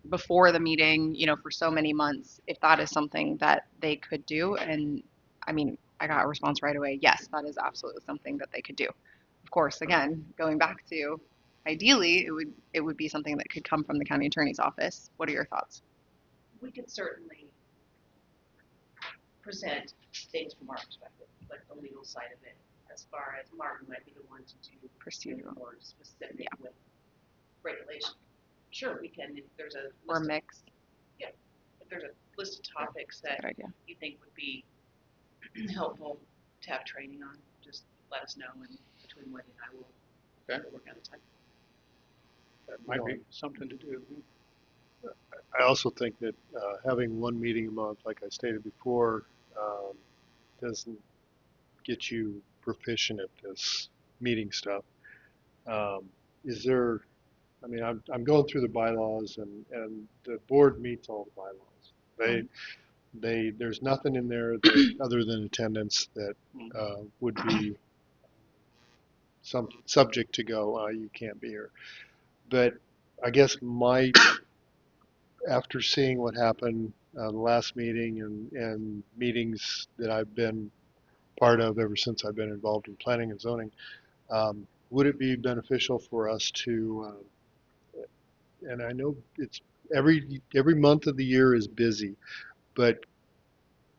Speaker 7: before the meeting, for so many months, if that is something that they could do. And I mean, I got a response right away. Yes, that is absolutely something that they could do. Of course, again, going back to ideally, it would be something that could come from the county attorney's office. What are your thoughts?
Speaker 14: We could certainly present things from our perspective, like the legal side of it, as far as Martin might be the one to do
Speaker 7: Procedural.
Speaker 14: more specific
Speaker 7: Yeah.
Speaker 14: with regulation. Sure, we can, if there's a
Speaker 7: Or
Speaker 14: list of,
Speaker 7: mix?
Speaker 14: if there's a list of topics that
Speaker 7: Good idea.
Speaker 14: you think would be helpful to have training on, just let us know, and between Wendy and I will
Speaker 11: Okay.
Speaker 14: work out a time.
Speaker 11: That might be something to do.
Speaker 3: I also think that having one meeting a month, like I stated before, doesn't get you proficient at this meeting stuff. Is there, I mean, I'm going through the bylaws and the board meets all the bylaws. There's nothing in there that, other than attendance that would be some subject to go, you can't be here. But I guess after seeing what happened the last meeting and meetings that I've been part of ever since I've been involved in planning and zoning, would it be beneficial for us to, and I know it's every month of the year is busy, but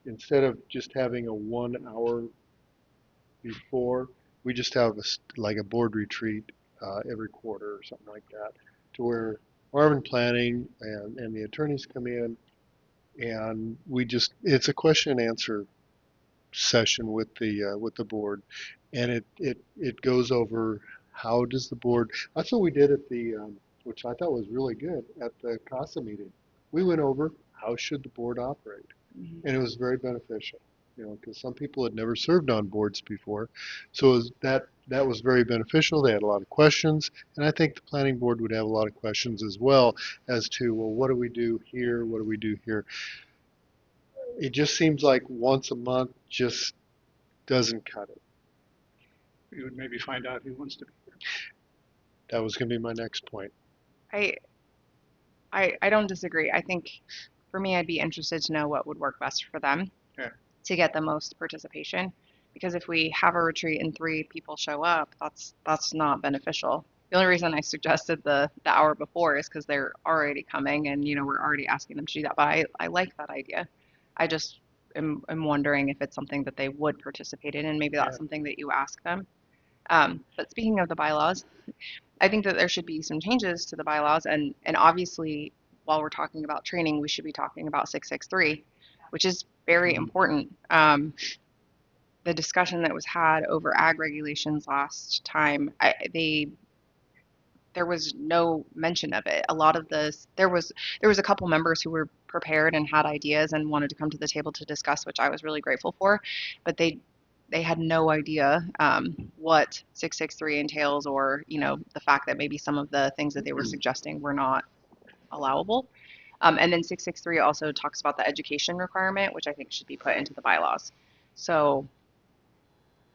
Speaker 3: instead of just having a 1 hour before, we just have like a board retreat every quarter or something like that, to where Marvin Planning and the attorneys come in, and it's a question and answer session with the board, and it goes over how does the board. That's what we did at the which I thought was really good at the CASA meeting. We went over how should the board operate, and it was very beneficial. Because some people had never served on boards before, so that was very beneficial. They had a lot of questions, and I think the planning board would have a lot of questions as well as to, well, what do we do here? What do we do here? It just seems like once a month just doesn't cut it.
Speaker 11: We would maybe find out who wants to be there.
Speaker 3: That was going to be my next point.
Speaker 7: I don't disagree. I think for me, I'd be interested to know what would work best for them.
Speaker 11: Yeah.
Speaker 7: To get the most participation, because if we have a retreat and 3 people show up, that's not beneficial. The only reason I suggested the hour before is because they're already coming and we're already asking them to do that. But I like that idea. I just am wondering if it's something that they would participate in, and maybe that's something that you ask them. But speaking of the bylaws, I think that there should be some changes to the bylaws, and obviously while we're talking about training, we should be talking about 663, which is very important. The discussion that was had over ag regulations last time, there was no mention of it. A lot of this, there was a couple members who were prepared and had ideas and wanted to come to the table to discuss, which I was really grateful for, but they they had no idea what 663 entails, or the fact that maybe some of the things that they were suggesting were not allowable. And then 663 also talks about the education requirement, which I think should be put into the bylaws. So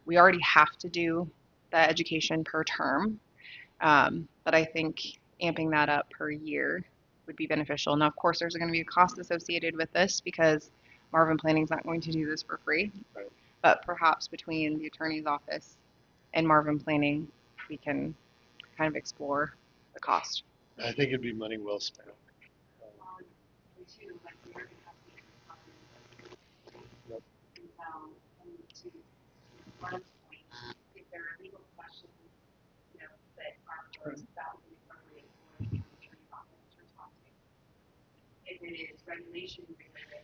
Speaker 7: we already have to do the education per term, but I think amping that up per year would be beneficial. Now, of course, there's going to be a cost associated with this because Marvin Planning is not going to do this for free.
Speaker 3: Right.
Speaker 7: But perhaps between the attorney's office and Marvin Planning, we can kind of explore the cost.
Speaker 3: I think it'd be money well spent. Yep.
Speaker 8: And to Mark's point, if there are legal questions, that are posed, that would be appropriate for the attorney's office to respond to. If it is regulation related,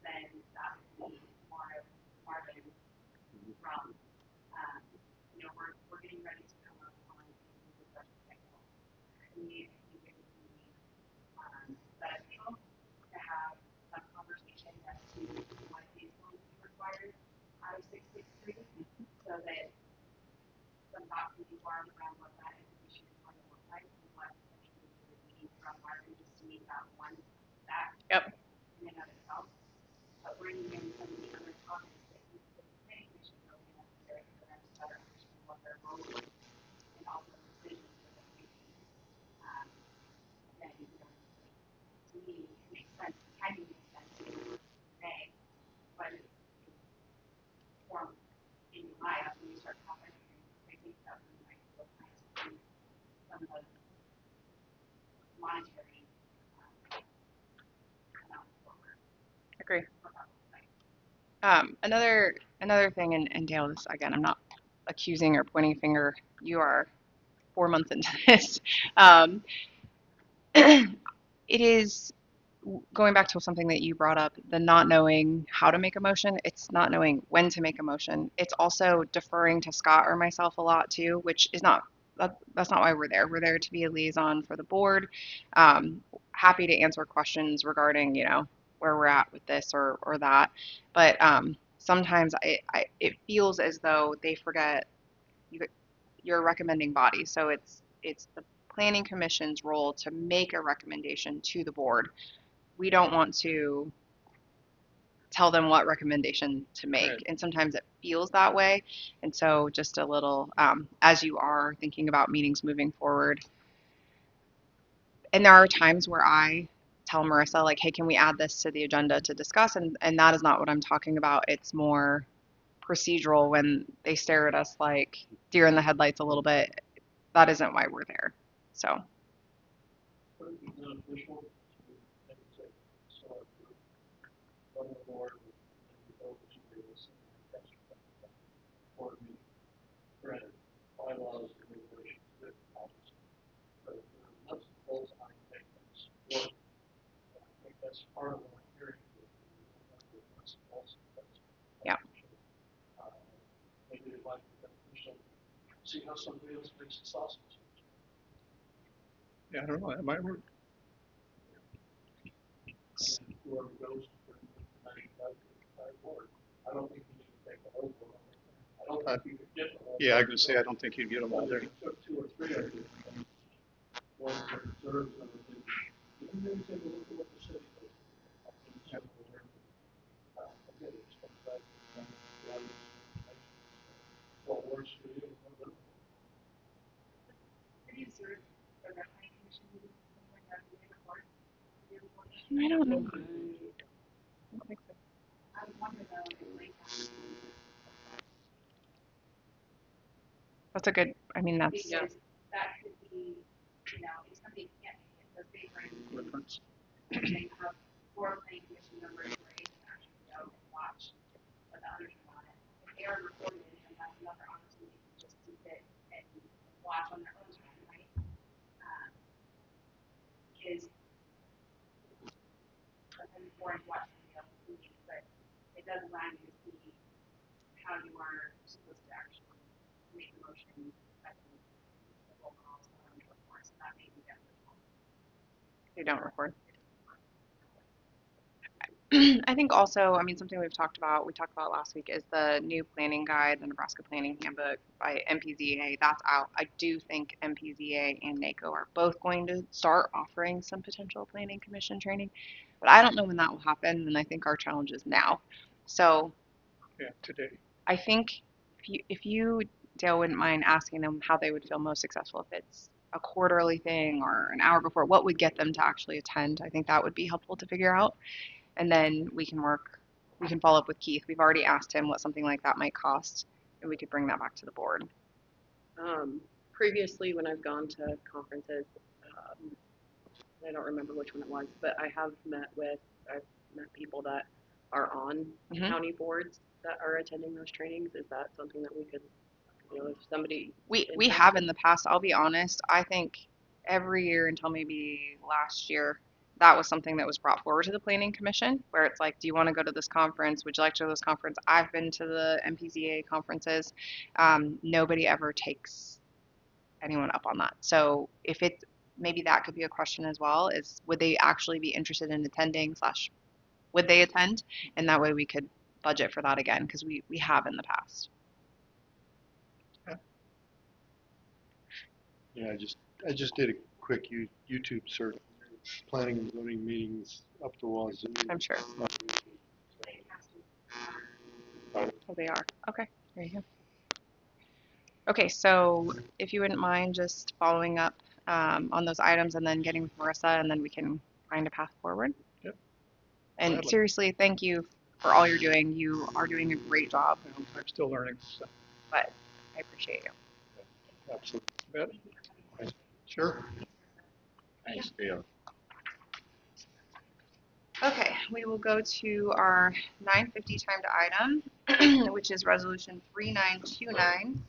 Speaker 8: then that would be more of Marvin from, we're getting ready to come up on the budget cycle. We think it would be beneficial to have some conversation as to what is going to be required out of 663, so that some thought can be formed around what that education is going to look like and what potentially we would need from Marvin just to meet that one stack in and of itself. But bringing in some of the other topics that we think the planning commission really necessary for them to better understand what their role is and also the decisions that they're making. Then, to me, it makes sense, timing makes sense in May, but it form in July after we start talking. I think that we might look nice to do some of the monetary amounts forward.
Speaker 7: Agree. Another thing, and Dale, this again, I'm not accusing or pointing a finger. You are 4 months into this. It is going back to something that you brought up, the not knowing how to make a motion. It's not knowing when to make a motion. It's also deferring to Scott or myself a lot too, which is not, that's not why we're there. We're there to be a liaison for the board. Happy to answer questions regarding, where we're at with this or that. But sometimes it feels as though they forget you're a recommending body. So it's the planning commission's role to make a recommendation to the board. We don't want to tell them what recommendation to make. Right. And sometimes it feels that way. And so just a little, as you are thinking about meetings moving forward, and there are times where I tell Marissa, like, hey, can we add this to the agenda to discuss? And that is not what I'm talking about. It's more procedural when they stare at us like deer in the headlights a little bit. That isn't why we're there. So.
Speaker 2: Bylaws and regulations that policy. But nuts and bolts, I think that's work. I think that's part of what I'm hearing. Nuts and bolts.
Speaker 7: Yeah.
Speaker 2: Maybe it might be beneficial. See how somebody else makes the sausage.
Speaker 11: Yeah, I don't know. That might work.
Speaker 2: Whoever goes to bring the information back to the entire board. I don't think you need to take the whole board on it. I don't think you could get the whole.
Speaker 11: Yeah, I was gonna say I don't think you'd get them all there.
Speaker 2: If you took 2 or 3 of them, one for reserves and other things, you can maybe take a look at what the city does. Again, it just comes back to the audience information. What works for you and what doesn't.
Speaker 8: Have you served for the planning commission meeting when you're in the board?
Speaker 7: I don't know.
Speaker 8: I would wonder though if like
Speaker 7: That's a good, that's.
Speaker 8: because that could be, if somebody can't make it, let's say for instance, they have 4 planning commission members who are able to actually go and watch what the others are on it. If they are recorded and that's another opportunity to just sit and watch on their own time, right? Because I'm bored to watch somebody else's meeting, but it does allow you to see how you are supposed to actually make the motion at the roll call, so on and so forth. So that may be beneficial.
Speaker 7: They don't record. I think also, I mean, something we talked about last week is the new planning guide, the Nebraska Planning Handbook by MPZA. That's out. I do think MPZA and NACO are both going to start offering some potential planning commission training, but I don't know when that will happen, and I think our challenge is now. So
Speaker 2: Yeah, today.
Speaker 7: I think if you, Dale, wouldn't mind asking them how they would feel most successful if it's a quarterly thing or an hour before, what would get them to actually attend? I think that would be helpful to figure out. And then we can follow up with Keith. We've already asked him what something like that might cost, and we could bring that back to the board.
Speaker 13: Previously, when I've gone to conferences, I don't remember which one it was, but I've met people that are on county boards that are attending those trainings. Is that something that we could, if somebody
Speaker 7: We have in the past, I'll be honest, I think every year until maybe last year, that was something that was brought forward to the Planning Commission, where it's like, do you want to go to this conference? Would you like to go to this conference? I've been to the MPZA conferences. Nobody ever takes anyone up on that. So if it's, maybe that could be a question as well, is would they actually be interested in attending / would they attend? And that way we could budget for that again, because we have in the past.
Speaker 3: Yeah, I just did a quick YouTube search. Planning and zoning meetings up the wazoo.
Speaker 7: I'm sure. Oh, they are. Okay, there you go. Okay, so if you wouldn't mind just following up on those items and then getting with Marissa, and then we can find a path forward.
Speaker 2: Yep.
Speaker 7: And
Speaker 2: Gladly.
Speaker 7: seriously, thank you for all you're doing. You are doing a great job,
Speaker 2: I'm still learning, so.
Speaker 7: but I appreciate you.
Speaker 3: Absolutely.
Speaker 2: Bet.
Speaker 3: Sure.
Speaker 10: Thanks, Dale.
Speaker 7: Okay, we will go to our 9:50 timed item, which is resolution 3929.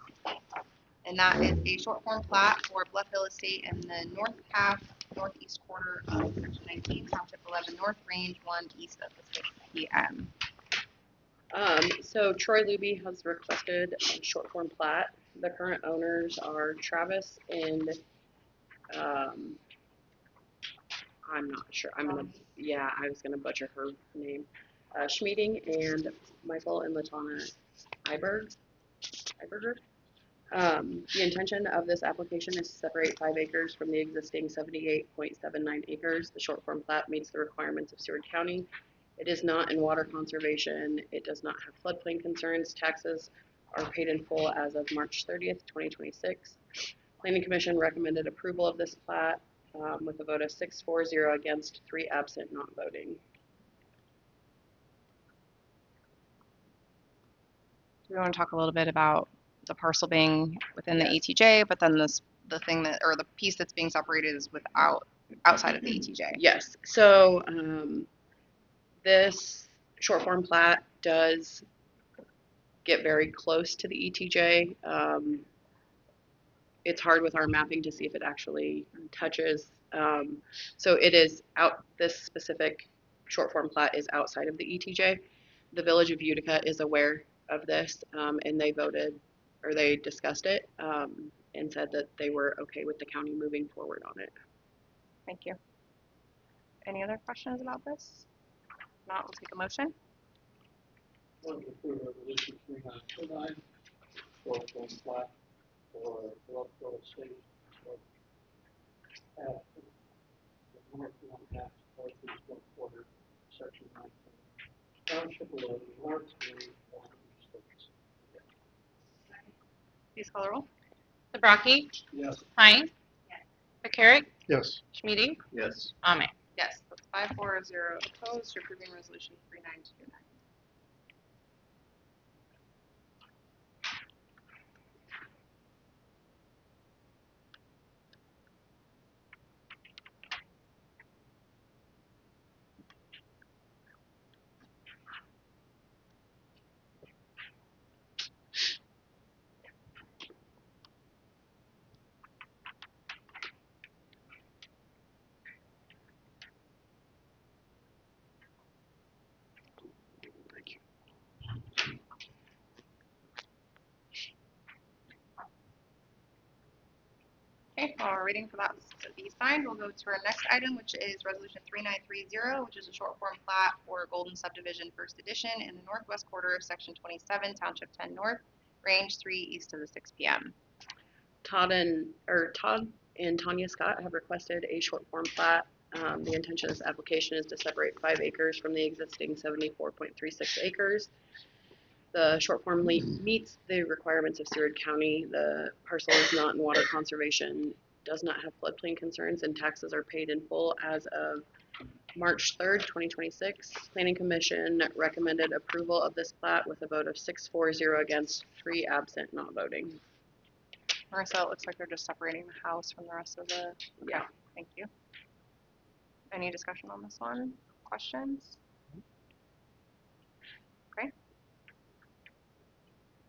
Speaker 7: And that is a short form plat for Bluff Hill Estate in the north half, northeast quarter of section 19, township 11 north, range 1 east of the 6 p.m.
Speaker 13: So Troy Luby has requested a short form plat. The current owners are Travis and I'm not sure. I was gonna butcher her name. Schmeeding and Michael and Latana Iberger. The intention of this application is to separate 5 acres from the existing 78.79 acres. The short form plat meets the requirements of Seward County. It is not in water conservation. It does not have floodplain concerns. Taxes are paid in full as of March 30th, 2026. Planning Commission recommended approval of this plat with a vote of 6-4-0 against, 3 absent, not voting.
Speaker 7: We want to talk a little bit about the parcel being within the
Speaker 13: Yes.
Speaker 7: ETJ, but then the thing that, or the piece that's being separated is outside of the ETJ.
Speaker 13: Yes. So this short form plat does get very close to the ETJ. It's hard with our mapping to see if it actually touches. So it is out. This specific short form plat is outside of the ETJ. The Village of Utica is aware of this, and they voted, or they discussed it, and said that they were okay with the county moving forward on it.
Speaker 7: Thank you. Any other questions about this? If not, we'll take a motion.
Speaker 2: Move to approve resolution 3929, short form plat for Bluff Hill Estate. Half, the north 1/2, northeast 1/4, section 19. Township 11, north, range 1 east of the 6 p.m.
Speaker 7: Please call the roll.
Speaker 5: Zabraki,
Speaker 2: Yes.
Speaker 5: Hine, McCarrick,
Speaker 3: Yes.
Speaker 5: Schmeeding,
Speaker 10: Yes.
Speaker 5: Ame.
Speaker 7: Yes, that's 5-4-0 opposed to approving resolution 3929. Okay, while we're waiting for that to be signed, we'll go to our next item, which is Resolution 3930, which is a short form plat for Golden Subdivision First Edition in the northwest quarter of Section 27, Township 10 North, Range 3 east of the 6 p.m.
Speaker 13: Todd and Tanya Scott have requested a short form plat. The intention of this application is to separate 5 acres from the existing 74.36 acres. The short form meets the requirements of Seward County. The parcel is not in water conservation, does not have floodplain concerns, and taxes are paid in full as of March 3rd, 2026. Planning Commission recommended approval of this plat with a vote of 6-4-0 against, 3 absent, not voting.
Speaker 7: Marissa, it looks like they're just separating the house from the rest of the.
Speaker 13: Yeah.
Speaker 7: Thank you. Any discussion on this one? Questions? Okay.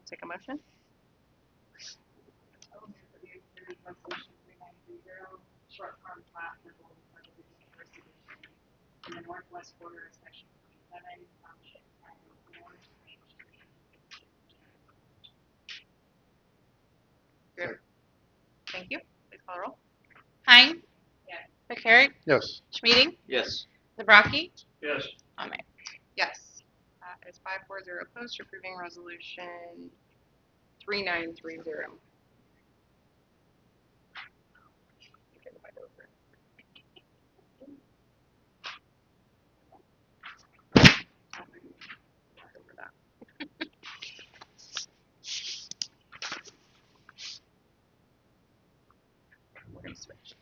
Speaker 7: Take a motion.
Speaker 8: Resolution 3930, short form plat for Golden Subdivision First Edition in the northwest quarter of Section 27, Township 10 North, Range 3.
Speaker 7: Good. Thank you. Please call the roll.
Speaker 1: Hein.
Speaker 8: Yes.
Speaker 1: McCarrick.
Speaker 3: Yes.
Speaker 1: Schmeeding.
Speaker 12: Yes.
Speaker 1: Zabraki.
Speaker 2: Yes.
Speaker 1: Amen.
Speaker 7: Yes. That is 5-4-0 opposed, approving resolution 3930. We're gonna switch.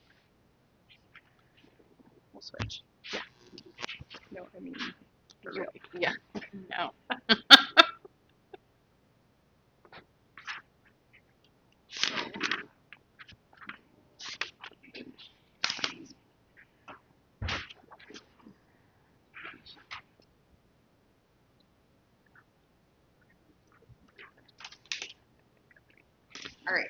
Speaker 7: We'll switch. Yeah. No, I mean, for real.
Speaker 1: Yeah. No.
Speaker 7: All right.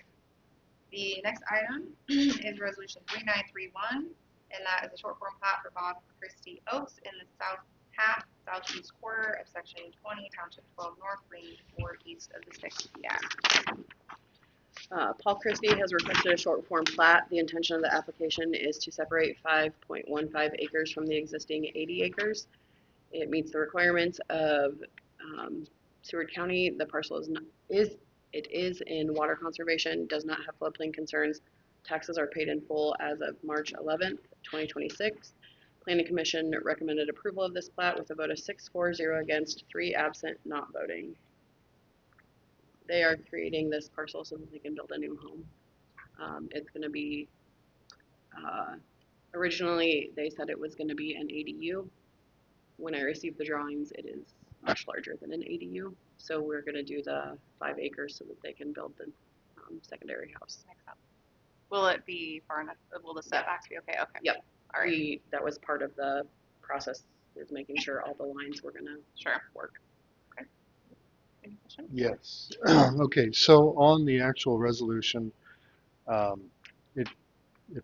Speaker 7: The next item is resolution 3931, and that is a short form plat for Bob Christie Oaks in the south half, southeast quarter of Section 20, Township 12 North, Range 4 east of the 6 p.m.
Speaker 13: Paul Christie has requested a short form plat. The intention of the application is to separate 5.15 acres from the existing 80 acres. It meets the requirements of Seward County. The parcel is in water conservation, does not have floodplain concerns. Taxes are paid in full as of March 11th, 2026. Planning Commission recommended approval of this plat with a vote of 6-4-0 against, 3 absent, not voting. They are creating this parcel so that they can build a new home. It's going to be, originally they said it was going to be an ADU. When I received the drawings, it is much larger than an ADU. So we're going to do the 5 acres so that they can build the secondary house.
Speaker 7: Makes sense. Will it be far enough? Will the setbacks be okay? Okay.
Speaker 13: Yep. All right. That was part of the process, is making sure all the lines were going to work.
Speaker 7: Okay. Any questions?
Speaker 3: Yes. Okay, so on the actual resolution, it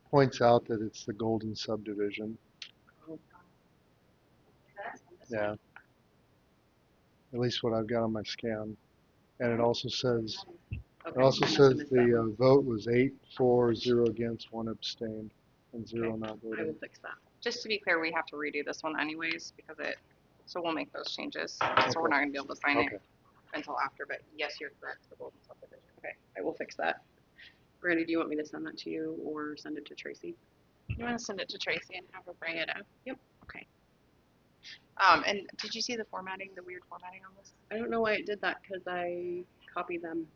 Speaker 3: points out that it's the Golden Subdivision. Yeah. At least what I've got on my scan. And it also says, the vote was 8-4-0 against, 1 abstained, and 0 not
Speaker 13: I will
Speaker 3: voting.
Speaker 13: fix that.
Speaker 7: Just to be clear, we have to redo this one anyways because so we'll make those changes. So we're
Speaker 3: Okay.
Speaker 7: not gonna be able to sign
Speaker 3: Okay.
Speaker 7: it until after, but yes, you're correct, the Golden Subdivision.
Speaker 13: Okay, I will fix that. Brandy, do you want me to send that to you or send it to Tracy?
Speaker 1: You want to send it to Tracy and have her bring it up?
Speaker 13: Yep.
Speaker 1: Okay.
Speaker 7: And did you see the formatting, the weird formatting on this?
Speaker 13: I don't know why it did that because I copied them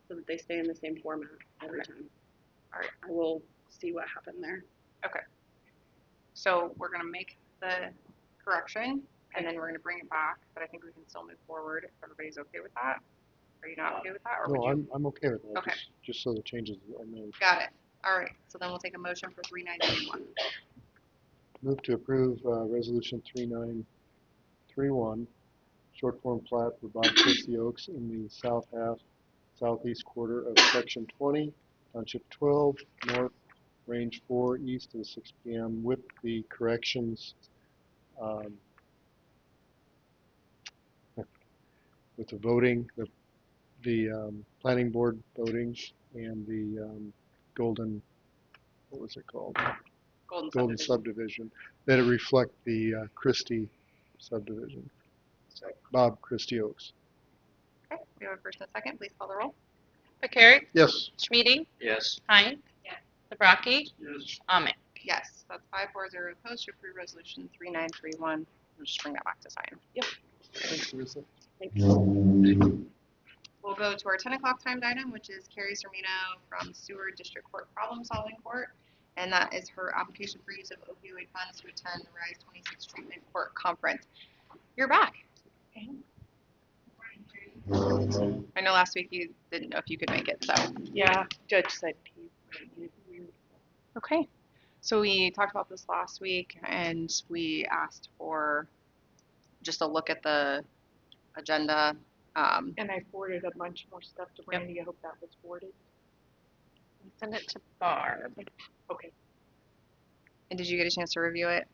Speaker 13: so that they stay in the same format every time.
Speaker 7: All right.
Speaker 13: I will see what happened there.
Speaker 7: Okay. So we're gonna make the correction and then we're gonna bring it back, but I think we can still move forward if everybody's okay with that. Are you not okay with that, or
Speaker 3: No,
Speaker 7: would you?
Speaker 3: I'm okay with that.
Speaker 7: Okay.
Speaker 3: Just so the changes are made.
Speaker 7: Got it. All right. So then we'll take a motion for 3931.
Speaker 3: Move to approve Resolution 3931, short form plat for Bob Christie Oaks in the south half, southeast quarter of Section 20, Township 12, North, Range 4, east of the 6 p.m. with the corrections, with the voting, the planning board voting, and the Golden, what was it called?
Speaker 7: Golden
Speaker 3: subdivision, that it reflect the Christie subdivision. Bob Christie Oaks.
Speaker 7: Okay, we have a first and a second. Please call the roll.
Speaker 1: McCarrick,
Speaker 3: Yes.
Speaker 1: Schmieding,
Speaker 12: Yes.
Speaker 1: Hine, Sabraki,
Speaker 2: Yes.
Speaker 1: Amick.
Speaker 7: Yes, that's 5-4-0 opposed to approve resolution 3931. We'll just bring that back to sign.
Speaker 3: Thanks, Teresa.
Speaker 7: We'll go to our 10 o'clock timed item, which is Carrie Sermino from Seward District Court Problem Solving Court. And that is her application for use of opioid funds to attend the RISE 26 Treatment Court Conference. You're back. I know last week you didn't know if you could make it, so.
Speaker 13: Yeah, judge said he.
Speaker 7: Okay. So we talked about this last week and we asked for just a look at the agenda.
Speaker 13: And I forwarded a bunch more stuff to Brandy. I hope that was forwarded.
Speaker 1: Send it to Barb.
Speaker 13: Okay.
Speaker 7: And did you get a chance to review it?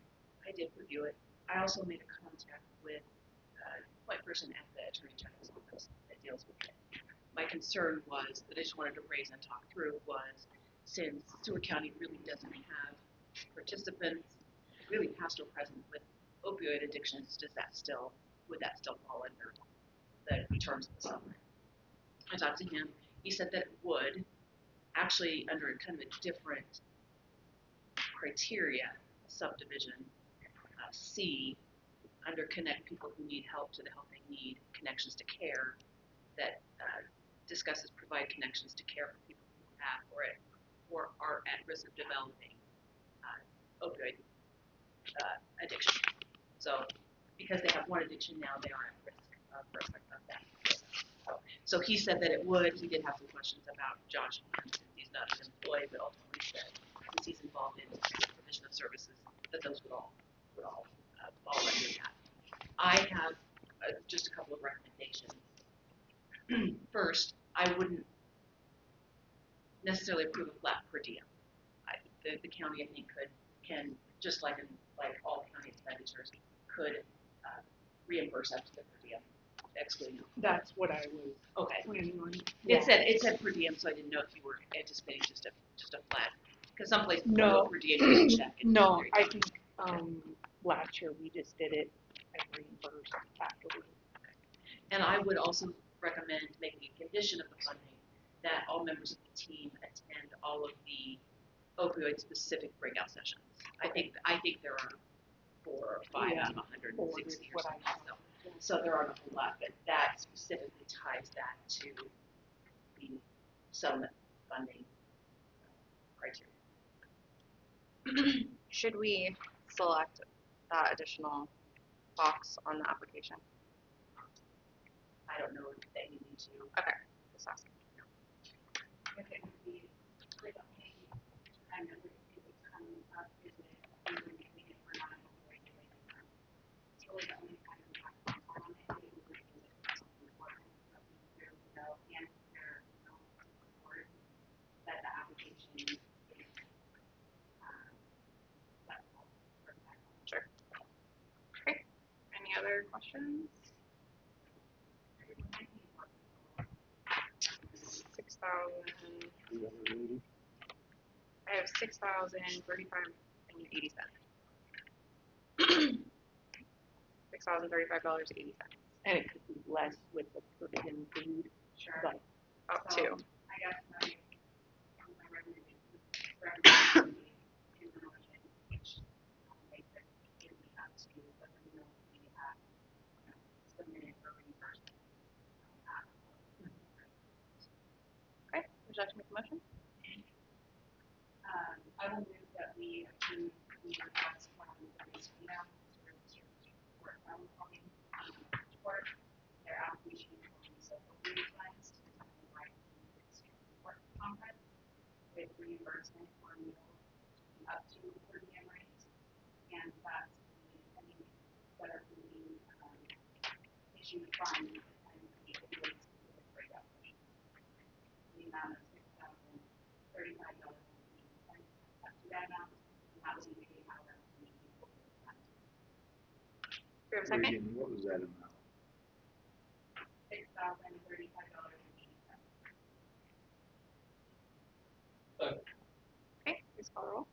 Speaker 14: I did review it. I also made a contact with a point person at the Attorney General's office that deals with it. My concern was, that I just wanted to raise and talk through, was since Seward County really doesn't have participants, really past or present with opioid addictions, would that still fall under the terms of the settlement? I talked to him. He said that it would, actually under kind of a different criteria, subdivision C, under connect people who need help to the help they need, connections to care, that discusses provide connections to care for people who have or are at risk of developing opioid addiction. So because they have one addiction now, they are at risk of that. So he said that it would. He did have some questions about Josh, since he's not an employee, but ultimately said since he's involved in the provision of services, that those would all fall under that. I have just a couple of recommendations. First, I wouldn't necessarily approve a flat per diem. The county, I think, can just like all county expenditures, could reimburse up to the per diem, excluding.
Speaker 13: That's what I was
Speaker 14: Okay.
Speaker 13: planning on.
Speaker 14: It said per diem, so I didn't know if you were anticipating just a flat. Because some places
Speaker 13: No.
Speaker 14: per diem you can check. And
Speaker 13: No,
Speaker 14: there you
Speaker 13: I
Speaker 14: go.
Speaker 13: think last year we just did it and reimbursed afterwards.
Speaker 14: And I would also recommend making a condition of the funding that all members of the team attend all of the opioid-specific breakout sessions. I think there are 4 or 5 out of 160 or something. So there aren't a whole lot, but that specifically ties that to the settlement funding criteria.
Speaker 7: Should we select that additional box on the application?
Speaker 14: I don't know that you need to.
Speaker 7: Okay, just asking.
Speaker 8: If it would be, the only time that it would come up is if we were using it for non-regulated funds. It's really the only time we have to call on it, we would use it for something important, but we clearly know, and there is no support that the application is flexible for that.
Speaker 7: Sure. Okay. Any other questions? 6,000. I have 6,035 and 80 cents. $6,035.80.
Speaker 13: And it could be less with the forbidden food.
Speaker 8: Sure.
Speaker 13: But
Speaker 7: Up
Speaker 8: So,
Speaker 7: to.
Speaker 8: I guess my recommendation would be to the motion, which makes it easy up to, but we know we have submitted for reimbursement.
Speaker 7: Okay. Would you like to make a motion?
Speaker 8: I will move that we approve the request from the Mosquito Court Court, their application for use of opioid funds to attend the RISE 26 Court Conference with reimbursement for meals up to per diem rates, and that's whether we issue funds and the opioid specific breakout session. The amount of $6,035.80 up to that amount, and that was in paid hours and the opioid funds.
Speaker 7: Do we have a second?
Speaker 11: Reagan, what was that amount?
Speaker 8: $6,035.80.
Speaker 7: call roll.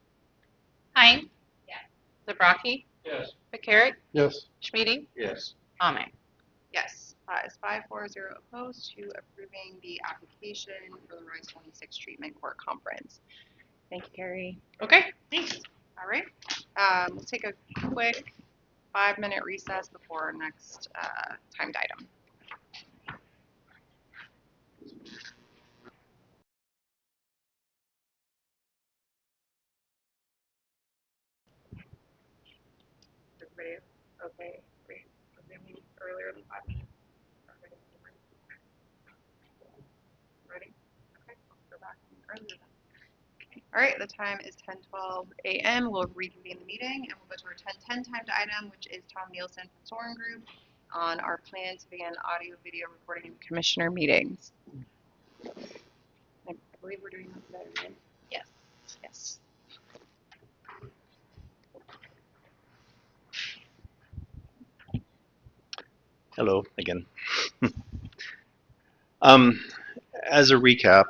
Speaker 1: Hein?
Speaker 8: Yes.
Speaker 1: Zabraki?
Speaker 2: Yes.
Speaker 1: McCarrick?
Speaker 3: Yes.
Speaker 1: Schmeding?
Speaker 4: Yes.
Speaker 1: Ame?
Speaker 7: Yes, is 5-4-0 opposed to approving the application for the Rise 26 Treatment Court Conference. Thank you, Carrie.
Speaker 1: Okay, thanks.
Speaker 7: All right, we'll take a quick 5-minute recess before our next timed item. Everybody okay? Resuming earlier than 5 minutes? Everybody ready? Okay, let's go back earlier then. All right, the time is 10:12 a.m. We'll reconvene the meeting and we'll go to our 10:10 timed item, which is Tom Nielsen from Soren Group on our plan to begin audio video recording and commissioner meetings. I believe we're doing that today, right?
Speaker 1: Yes.
Speaker 7: Yes.
Speaker 15: Hello again. As a recap,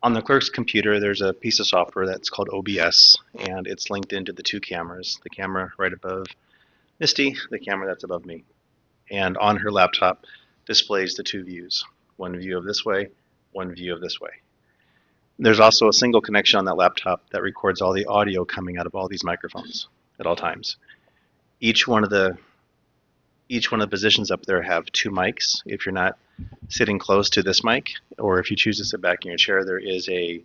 Speaker 15: on the clerk's computer, there's a piece of software that's called OBS, and it's linked into the two cameras, the camera right above Misty, the camera that's above me. And on her laptop displays the two views, one view of this way, one view of this way. There's also a single connection on that laptop that records all the audio coming out of all these microphones at all times. Each one of the positions up there have two mics. If you're not sitting close to this mic, or if you choose to sit back in your chair, there is a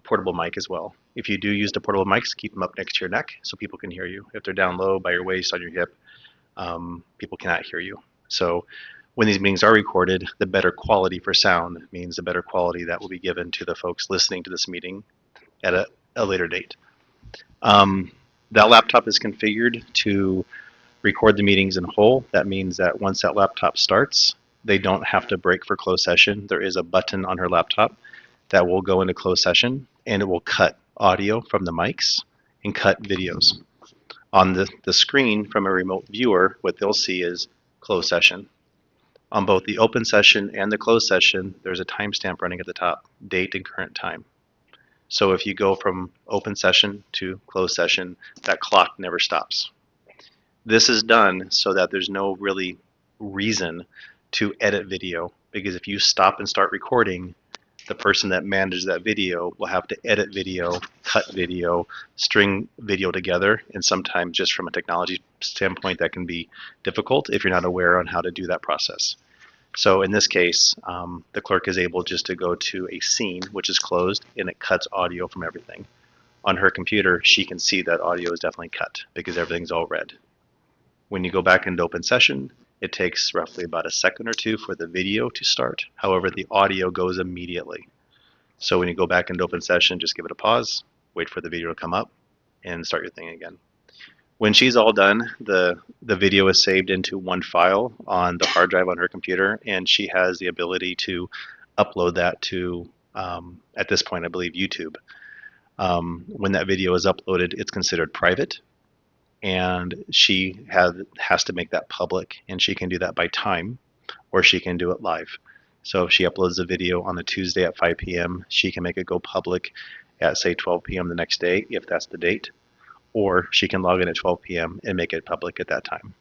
Speaker 15: portable mic as well. If you do use the portable mics, keep them up next to your neck so people can hear you. If they're down low by your waist, on your hip, people cannot hear you. So when these meetings are recorded, the better quality for sound means the better quality that will be given to the folks listening to this meeting at a later date. That laptop is configured to record the meetings in whole. That means that once that laptop starts, they don't have to break for closed session. There is a button on her laptop that will go into closed session, and it will cut audio from the mics and cut videos. On the screen from a remote viewer, what they'll see is closed session. On both the open session and the closed session, there's a timestamp running at the top, date and current time. So if you go from open session to closed session, that clock never stops. This is done so that there's no really reason to edit video, because if you stop and start recording, the person that manages that video will have to edit video, cut video, string video together, and sometimes just from a technology standpoint that can be difficult if you're not aware on how to do that process. So in this case, the clerk is able just to go to a scene which is closed, and it cuts audio from everything. On her computer, she can see that audio is definitely cut because everything's all red. When you go back into open session, it takes roughly about a second or two for the video to start. However, the audio goes immediately. So when you go back into open session, just give it a pause, wait for the video to come up, and start your thing again. When she's all done, the video is saved into one file on the hard drive on her computer, and she has the ability to upload that to, at this point, I believe, YouTube. When that video is uploaded, it's considered private, and she has to make that public, and she can do that by time, or she can do it live. So if she uploads a video on a Tuesday at 5 p.m., she can make it go public at, say, 12 p.m. the next day, if that's the date, or she can log in at 12 p.m. and make it public at that time.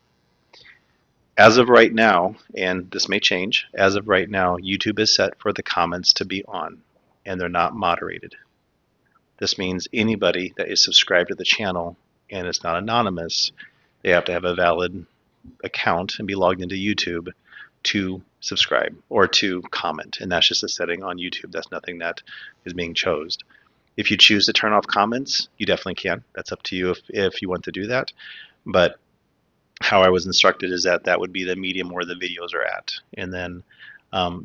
Speaker 15: As of right now, and this may change, as of right now, YouTube is set for the comments to be on, and they're not moderated. This means anybody that is subscribed to the channel and it's not anonymous, they have to have a valid account and be logged into YouTube to subscribe or to comment, and that's just a setting on YouTube. That's nothing that is being chosen. If you choose to turn off comments, you definitely can. That's up to you if you want to do that. But how I was instructed is that that would be the medium where the videos are at. And then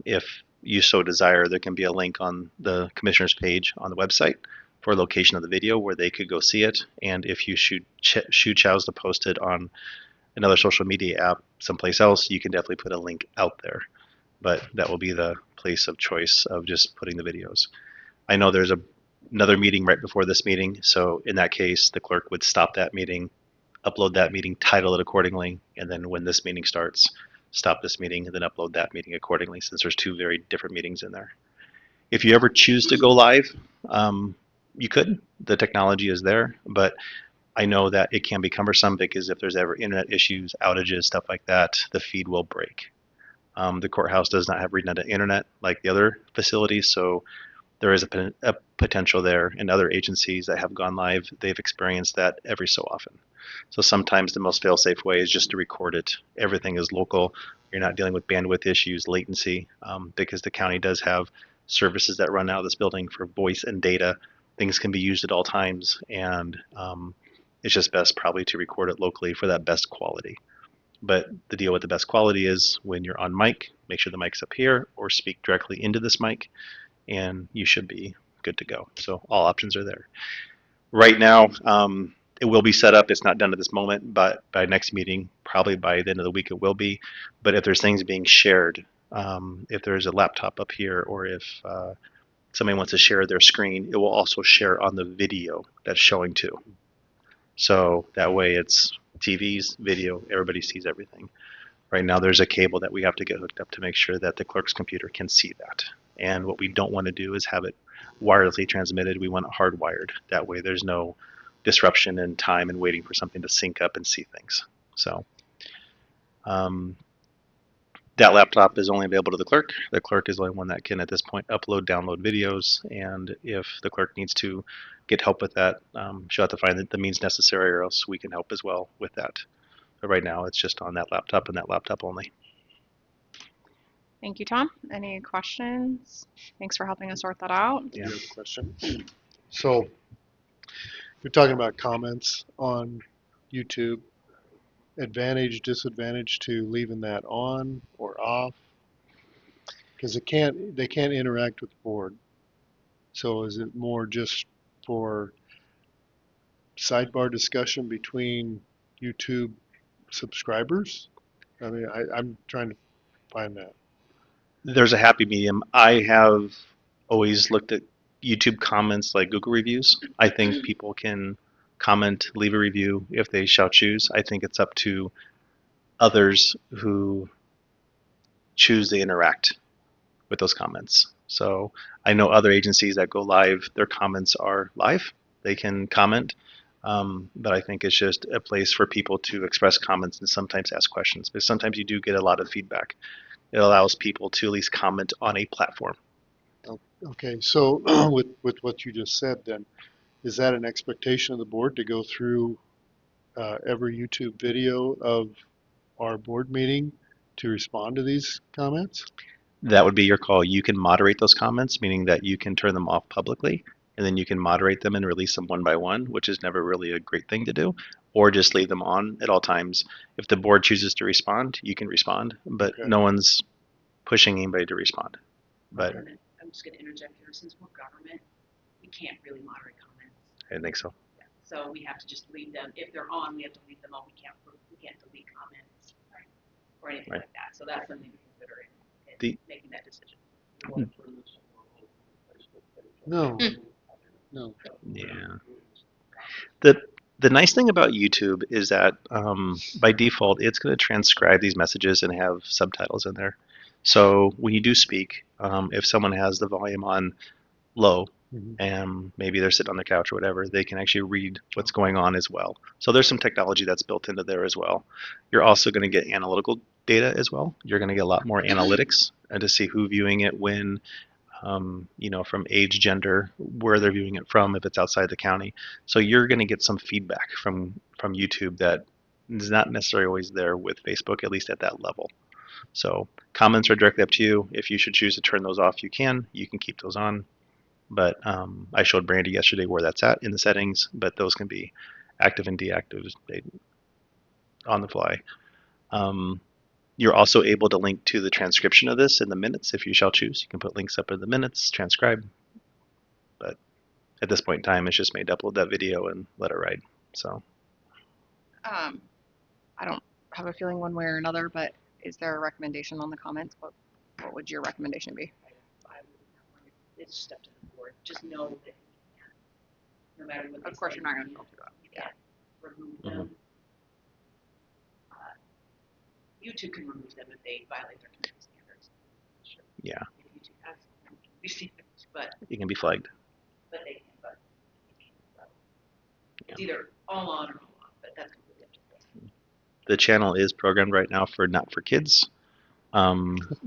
Speaker 15: if you so desire, there can be a link on the commissioner's page on the website for location of the video where they could go see it. And if you choose to post it on another social media app someplace else, you can definitely put a link out there. But that will be the place of choice of just putting the videos. I know there's another meeting right before this meeting, so in that case, the clerk would stop that meeting, upload that meeting, title it accordingly, and then when this meeting starts, stop this meeting and then upload that meeting accordingly, since there's two very different meetings in there. If you ever choose to go live, you could. The technology is there, but I know that it can be cumbersome because if there's ever internet issues, outages, stuff like that, the feed will break. The courthouse does not have redundant internet like the other facilities, so there is a potential there. In other agencies that have gone live, they've experienced that every so often. So sometimes the most fail-safe way is just to record it. Everything is local. You're not dealing with bandwidth issues, latency, because the county does have services that run out of this building for voice and data. Things can be used at all times, and it's just best probably to record it locally for that best quality. But the deal with the best quality is when you're on mic, make sure the mic's up here or speak directly into this mic, and you should be good to go. So all options are there. Right now, it will be set up. It's not done at this moment, but by next meeting, probably by the end of the week, it will be. But if there's things being shared, if there's a laptop up here, or if somebody wants to share their screen, it will also share on the video that's showing too. So that way it's TVs, video, everybody sees everything. Right now there's a cable that we have to get hooked up to make sure that the clerk's computer can see that. And what we don't want to do is have it wirelessly transmitted. We want it hardwired. That way there's no disruption in time and waiting for something to sync up and see things. So that laptop is only available to the clerk. The clerk is the only one that can at this point upload, download videos. And if the clerk needs to get help with that, she'll have to find the means necessary, or else we can help as well with that. But right now it's just on that laptop and that laptop only.
Speaker 7: Thank you, Tom. Any questions? Thanks for helping us sort that out.
Speaker 3: Yeah. Question. So you're talking about comments on YouTube. Advantage, disadvantage to leaving that on or off? Because they can't interact with the board. So is it more just for sidebar discussion between YouTube subscribers? I mean, I'm trying to find that.
Speaker 15: There's a happy medium. I have always looked at YouTube comments like Google reviews. I think people can comment, leave a review if they shall choose. I think it's up to others who choose to interact with those comments. So I know other agencies that go live, their comments are live. They can comment, but I think it's just a place for people to express comments and sometimes ask questions. But sometimes you do get a lot of feedback. It allows people to at least comment on a platform.
Speaker 3: Okay, so with what you just said, then, is that an expectation of the board to go through every YouTube video of our board meeting to respond to these comments?
Speaker 15: That would be your call. You can moderate those comments, meaning that you can turn them off publicly, and then you can moderate them and release them one by one, which is never really a great thing to do, or just leave them on at all times. If the board chooses to respond, you can respond, but
Speaker 3: Okay.
Speaker 15: no one's pushing anybody to respond. But
Speaker 14: I'm just going to interject here. Since we're government, we can't really moderate comments.
Speaker 15: I think so.
Speaker 14: Yeah. So we have to just leave them. If they're on, we have to leave them on. We can't delete comments or anything like that. So that's something to consider in making that decision.
Speaker 3: No. No.
Speaker 15: Yeah. The nice thing about YouTube is that by default, it's going to transcribe these messages and have subtitles in there. So when you do speak, if someone has the volume on low, and maybe they're sitting on the couch or whatever, they can actually read what's going on as well. So there's some technology that's built into there as well. You're also going to get analytical data as well. You're going to get a lot more analytics to see who viewing it, when, from age, gender, where they're viewing it from, if it's outside the county. So you're going to get some feedback from YouTube that is not necessarily always there with Facebook, at least at that level. So comments are directly up to you. If you should choose to turn those off, you can. You can keep those on. But I showed Brandy yesterday where that's at in the settings, but those can be active and deactive on the fly. You're also able to link to the transcription of this in the minutes if you shall choose. You can put links up in the minutes, transcribe. But at this point in time, it's just made to upload that video and let it ride. So
Speaker 7: I don't have a feeling one way or another, but is there a recommendation on the comments? What would your recommendation be?
Speaker 14: It's just up to the board. Just know that you can't, no matter what.
Speaker 7: Of course, you're not going to filter that.
Speaker 14: You can't remove them. YouTube can remove them if they violate their community standards. Sure.
Speaker 15: Yeah.
Speaker 14: If YouTube has them, we see it. but,
Speaker 15: it can be flagged.
Speaker 14: but they can, but. It's either all on or all off, but that's completely up to them.
Speaker 15: The channel is programmed right now for not for kids.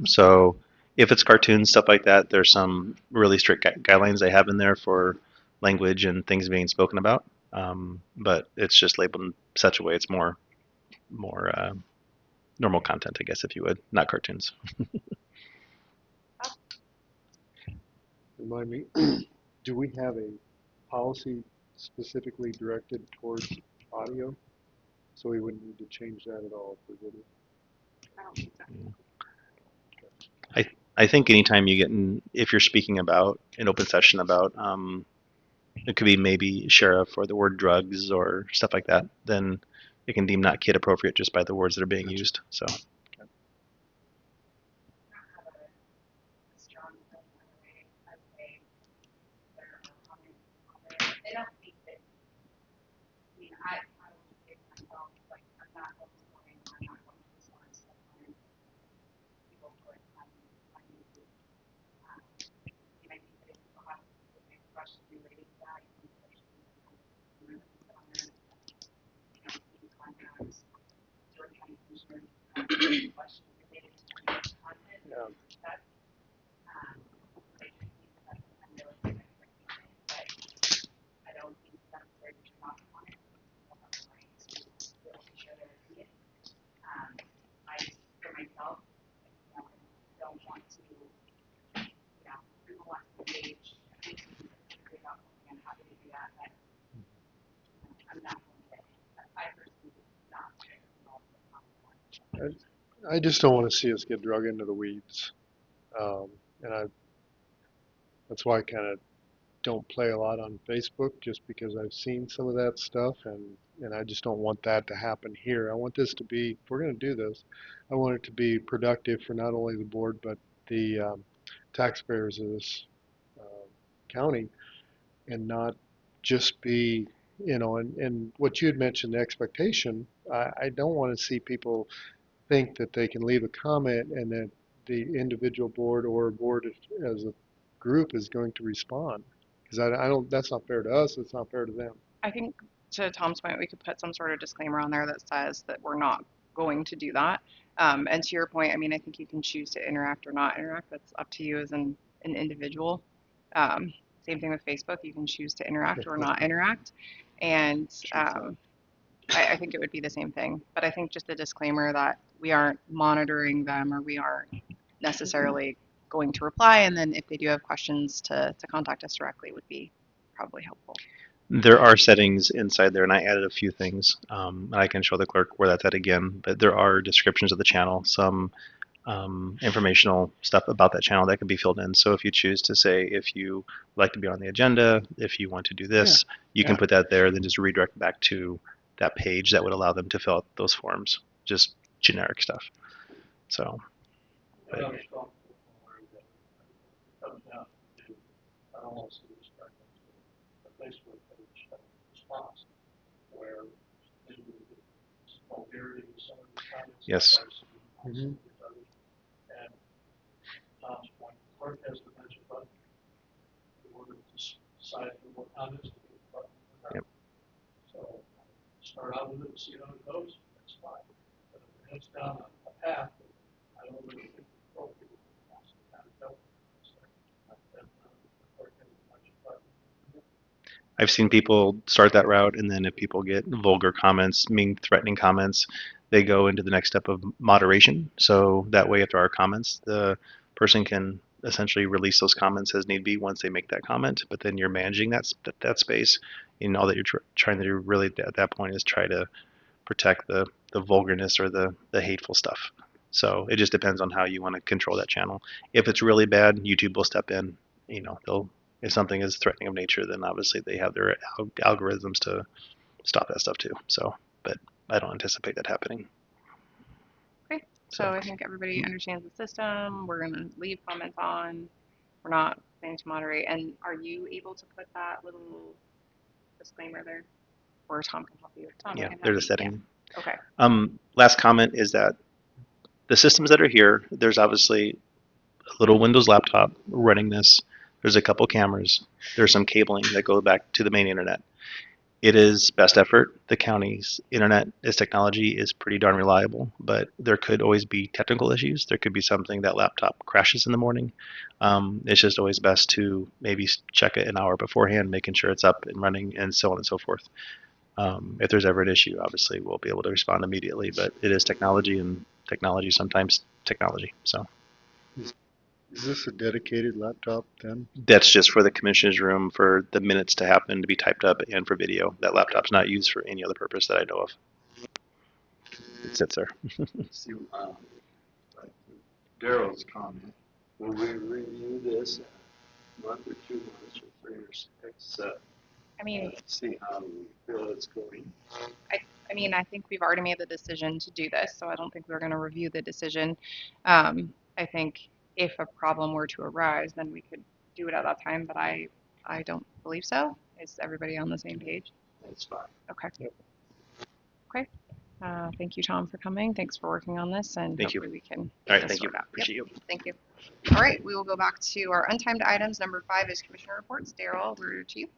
Speaker 15: So if it's cartoons, stuff like that, there's some really strict guidelines they have in there for language and things being spoken about. But it's just labeled in such a way it's more normal content, I guess, if you would, not cartoons.
Speaker 3: Remind me, do we have a policy specifically directed towards audio? So we wouldn't need to change that at all for video?
Speaker 8: I don't think so.
Speaker 15: I think anytime you get in, if you're speaking about an open session about, it could be maybe sheriff or the word drugs or stuff like that, then it can deem not kid appropriate just by the words that are being used. So.
Speaker 8: They don't think that, I mean, I will say to myself, like, I'm not going to go in, I'm not going to respond to stuff on people put on YouTube. And I think that if people have specific questions related to that, you can put it on there. You know, these contacts, Georgia County Commissioner, questions related to content.
Speaker 3: Yeah.
Speaker 8: That's, I think that's an unrealistic expectation, but I don't think it's necessary to turn off on it. People have the right to be able to share their opinion. I, for myself, you know, don't want to, you know, people want to engage, figure out something, I'm happy to do that, but you know, I'm not going to, I personally do not share all the content.
Speaker 3: I just don't want to see us get drug into the weeds. And that's why I kind of don't play a lot on Facebook, just because I've seen some of that stuff, and I just don't want that to happen here. I want this to be, if we're going to do this, I want it to be productive for not only the board, but the taxpayers of this county, and not just be, you know, and what you had mentioned, the expectation, I don't want to see people think that they can leave a comment and that the individual board or board as a group is going to respond. Because I don't, that's not fair to us, it's not fair to them.
Speaker 7: I think to Tom's point, we could put some sort of disclaimer on there that says that we're not going to do that. And to your point, I mean, I think you can choose to interact or not interact. That's up to you as an individual. Same thing with Facebook. You can choose to interact or not interact. And I think it would be the same thing. But I think just a disclaimer that we aren't monitoring them, or we aren't necessarily going to reply. And then if they do have questions, to contact us directly would be probably helpful.
Speaker 15: There are settings inside there, and I added a few things. I can show the clerk where that's at again, but there are descriptions of the channel, some informational stuff about that channel that can be filled in. So if you choose to say, if you like to be on the agenda, if you want to do this, you can put that there, then just redirect back to that page that would allow them to fill out those forms, just generic stuff. So.
Speaker 2: I don't strong where that comes down to, I don't want to see this back into the Facebook page response, where maybe we get some vulgarity in some of the comments.
Speaker 15: Yes.
Speaker 2: And Tom's point, the clerk has the magic button. In order to decide what comments to get the button.
Speaker 15: Yep.
Speaker 2: So start out with it and see how it goes, that's fine. But if it heads down a path that I don't really think is appropriate, that's the kind of help.
Speaker 15: I've seen people start that route, and then if people get vulgar comments, mean threatening comments, they go into the next step of moderation. So that way, if there are comments, the person can essentially release those comments as need be once they make that comment. But then you're managing that space, and all that you're trying to do really at that point is try to protect the vulgarness or the hateful stuff. So it just depends on how you want to control that channel. If it's really bad, YouTube will step in. You know, if something is threatening of nature, then obviously they have their algorithms to stop that stuff too. So, but I don't anticipate that happening.
Speaker 7: Okay, so I think everybody understands the system. We're going to leave comments on. We're not planning to moderate. And are you able to put that little disclaimer there? Or Tom can help you? Tom,
Speaker 15: Yeah, there's a setting.
Speaker 7: Yeah. Okay.
Speaker 15: Last comment is that the systems that are here, there's obviously a little Windows laptop running this. There's a couple cameras. There's some cabling that go back to the main internet. It is best effort. The county's internet technology is pretty darn reliable, but there could always be technical issues. There could be something that laptop crashes in the morning. It's just always best to maybe check it an hour beforehand, making sure it's up and running, and so on and so forth. If there's ever an issue, obviously we'll be able to respond immediately, but it is technology, and technology sometimes technology. So
Speaker 3: Is this a dedicated laptop then?
Speaker 15: that's just for the commissioner's room for the minutes to happen to be typed up and for video. That laptop's not used for any other purpose that I know of. It sits there.
Speaker 4: See, like Daryl's comment, will we review this in a month or 2 months or 3 or 6?
Speaker 7: I mean,
Speaker 4: See how we feel it's going.
Speaker 7: I mean, I think we've already made the decision to do this, so I don't think we're going to review the decision. I think if a problem were to arise, then we could do it at that time, but I don't believe so. Is everybody on the same page?
Speaker 4: That's fine.
Speaker 7: Okay. Okay. Thank you, Tom, for coming. Thanks for working on this, and
Speaker 15: Thank you.
Speaker 7: hopefully we can
Speaker 15: All
Speaker 7: get
Speaker 15: right,
Speaker 7: this
Speaker 15: thank you.
Speaker 7: sorted out.
Speaker 15: Appreciate you.
Speaker 7: Thank you. All right, we will go back to our untimed items. Number 5 is commissioner reports. Daryl, we're to you.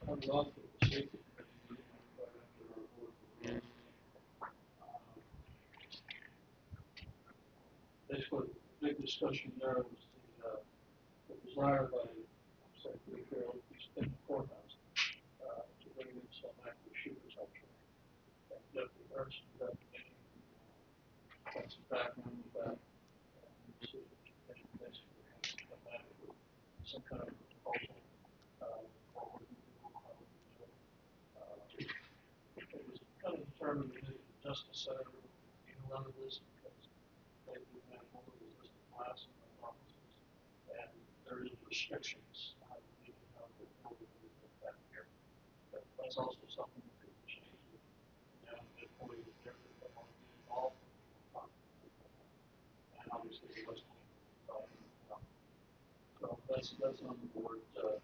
Speaker 2: Started off with the safety committee meeting right after our board meeting. Basically, the big discussion there was the desire by, say, Greenfield, East End Courthouse, to bring in some active shooters actually. And Deputy Ernst, Deputy, got some background with that. And the city basically has to come back with some kind of proposal, what we're going to do, how we're going to do it. It was kind of determined that the Justice Center would be none of this because they do have all of the listed class in those offices, and there is restrictions on how to do it, how to build that here. But that's also something that could be changed with the employees there that want to be involved. And obviously the West Wing. So that's on the board on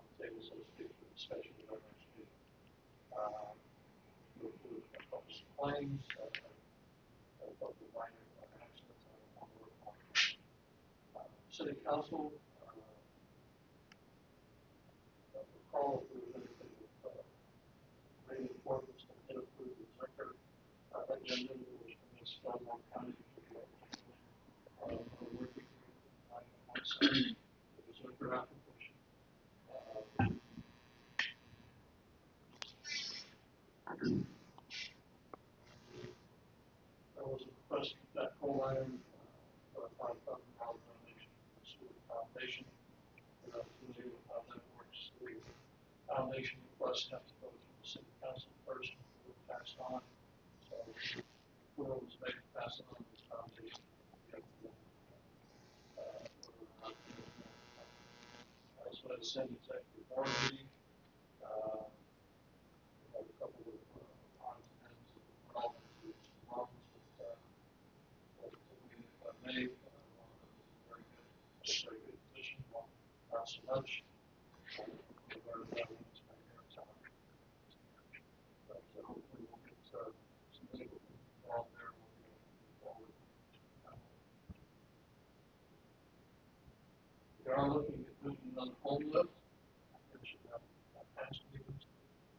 Speaker 2: the table, so to speak, for discussion with our next meeting. We'll do a couple of claims, a couple of minor accidents, and one more on city council. Recall if there was anything with rating ordinance that did approve the record agenda that was from this Belmont County. Working on one side, it was a good application. There was a request for that coal iron for a $5,000 donation to the Stewart Foundation. And I was familiar with how that works. The foundation request has to go to the city council first before it's passed on. So before it was made to pass it on to the foundation, so I sent executive board meeting. We had a couple of odds and ends that went off into loans that we made. One of them is very good position, one not so much. We've learned that one is my hair time. But hopefully we'll get some legal involved there and we'll be able to move forward. We are looking at moving on home lift. I mentioned that past meetings.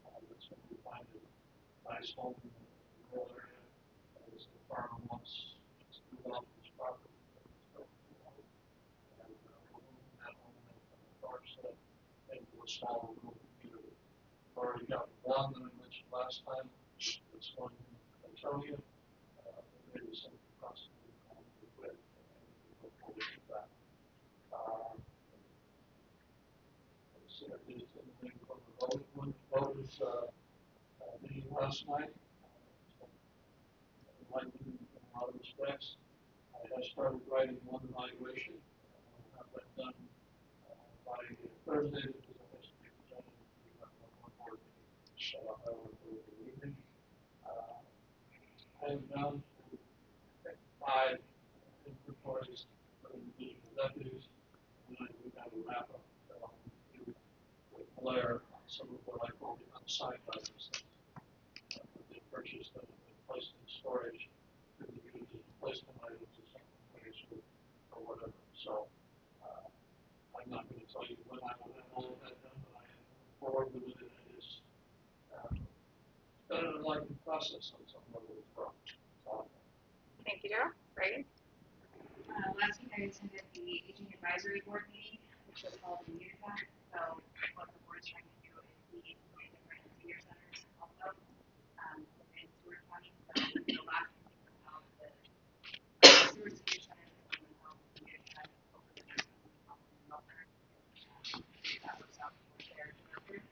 Speaker 2: That's when we find a nice home in the rural area. As the farmer wants to move off his property. And we're moving that home from the dark side into a small rural community. We've already got one that I mentioned last time. It's going in Antonia. Maybe some possibly home with and we'll go forward with that. Let's see, I did anything from the vote. One vote is meeting last night. Enlightening in a lot of respects. I have started writing one evaluation. I'll have that done by Thursday because it has to be presented to one board meeting. So I will do it in the evening. I have done 5 inventories for individual deputies, and then we have a wrap up that I'll do with Blair on some of what I call the unassigned items. They purchased and placed in storage, could be used as replacement items or whatever. So, I'm not gonna tell you when I will have all of that done, but I am moving forward with it, and it is, been an enlightening process on some level as well. So,
Speaker 7: Thank you, Daryl. Reagan?
Speaker 8: Last week I attended the Aging Advisory Board meeting, which was held in Utica. So what the board is trying to do is meet with different senior centers also within Stewart County. So the last meeting was held the Stewart Senior Center is going to be held in Utica over the next week, probably in Melbourne. That works out for their director.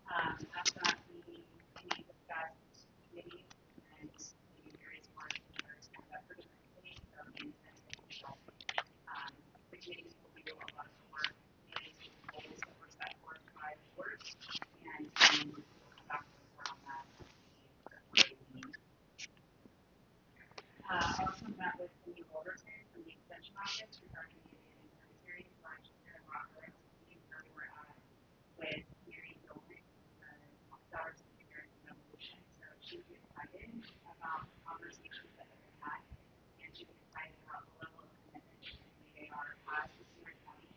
Speaker 8: After that meeting, we discussed committees and the various boards and charters kind of for different committees. So the intent is that the committees will do a lot of the work related to the goals that were set forth by the board, and we'll come back to report on that at the board meeting. I also met with Cindy Wolverton from the Extension Office regarding the abandoned cemetery launch here in Rockford, seeing where we were at with Mary Goldman, the Daughters of the American Revolution. So she's excited about the conversations that have been had, and she's excited about the level of commitment and who they are as the Stewart County.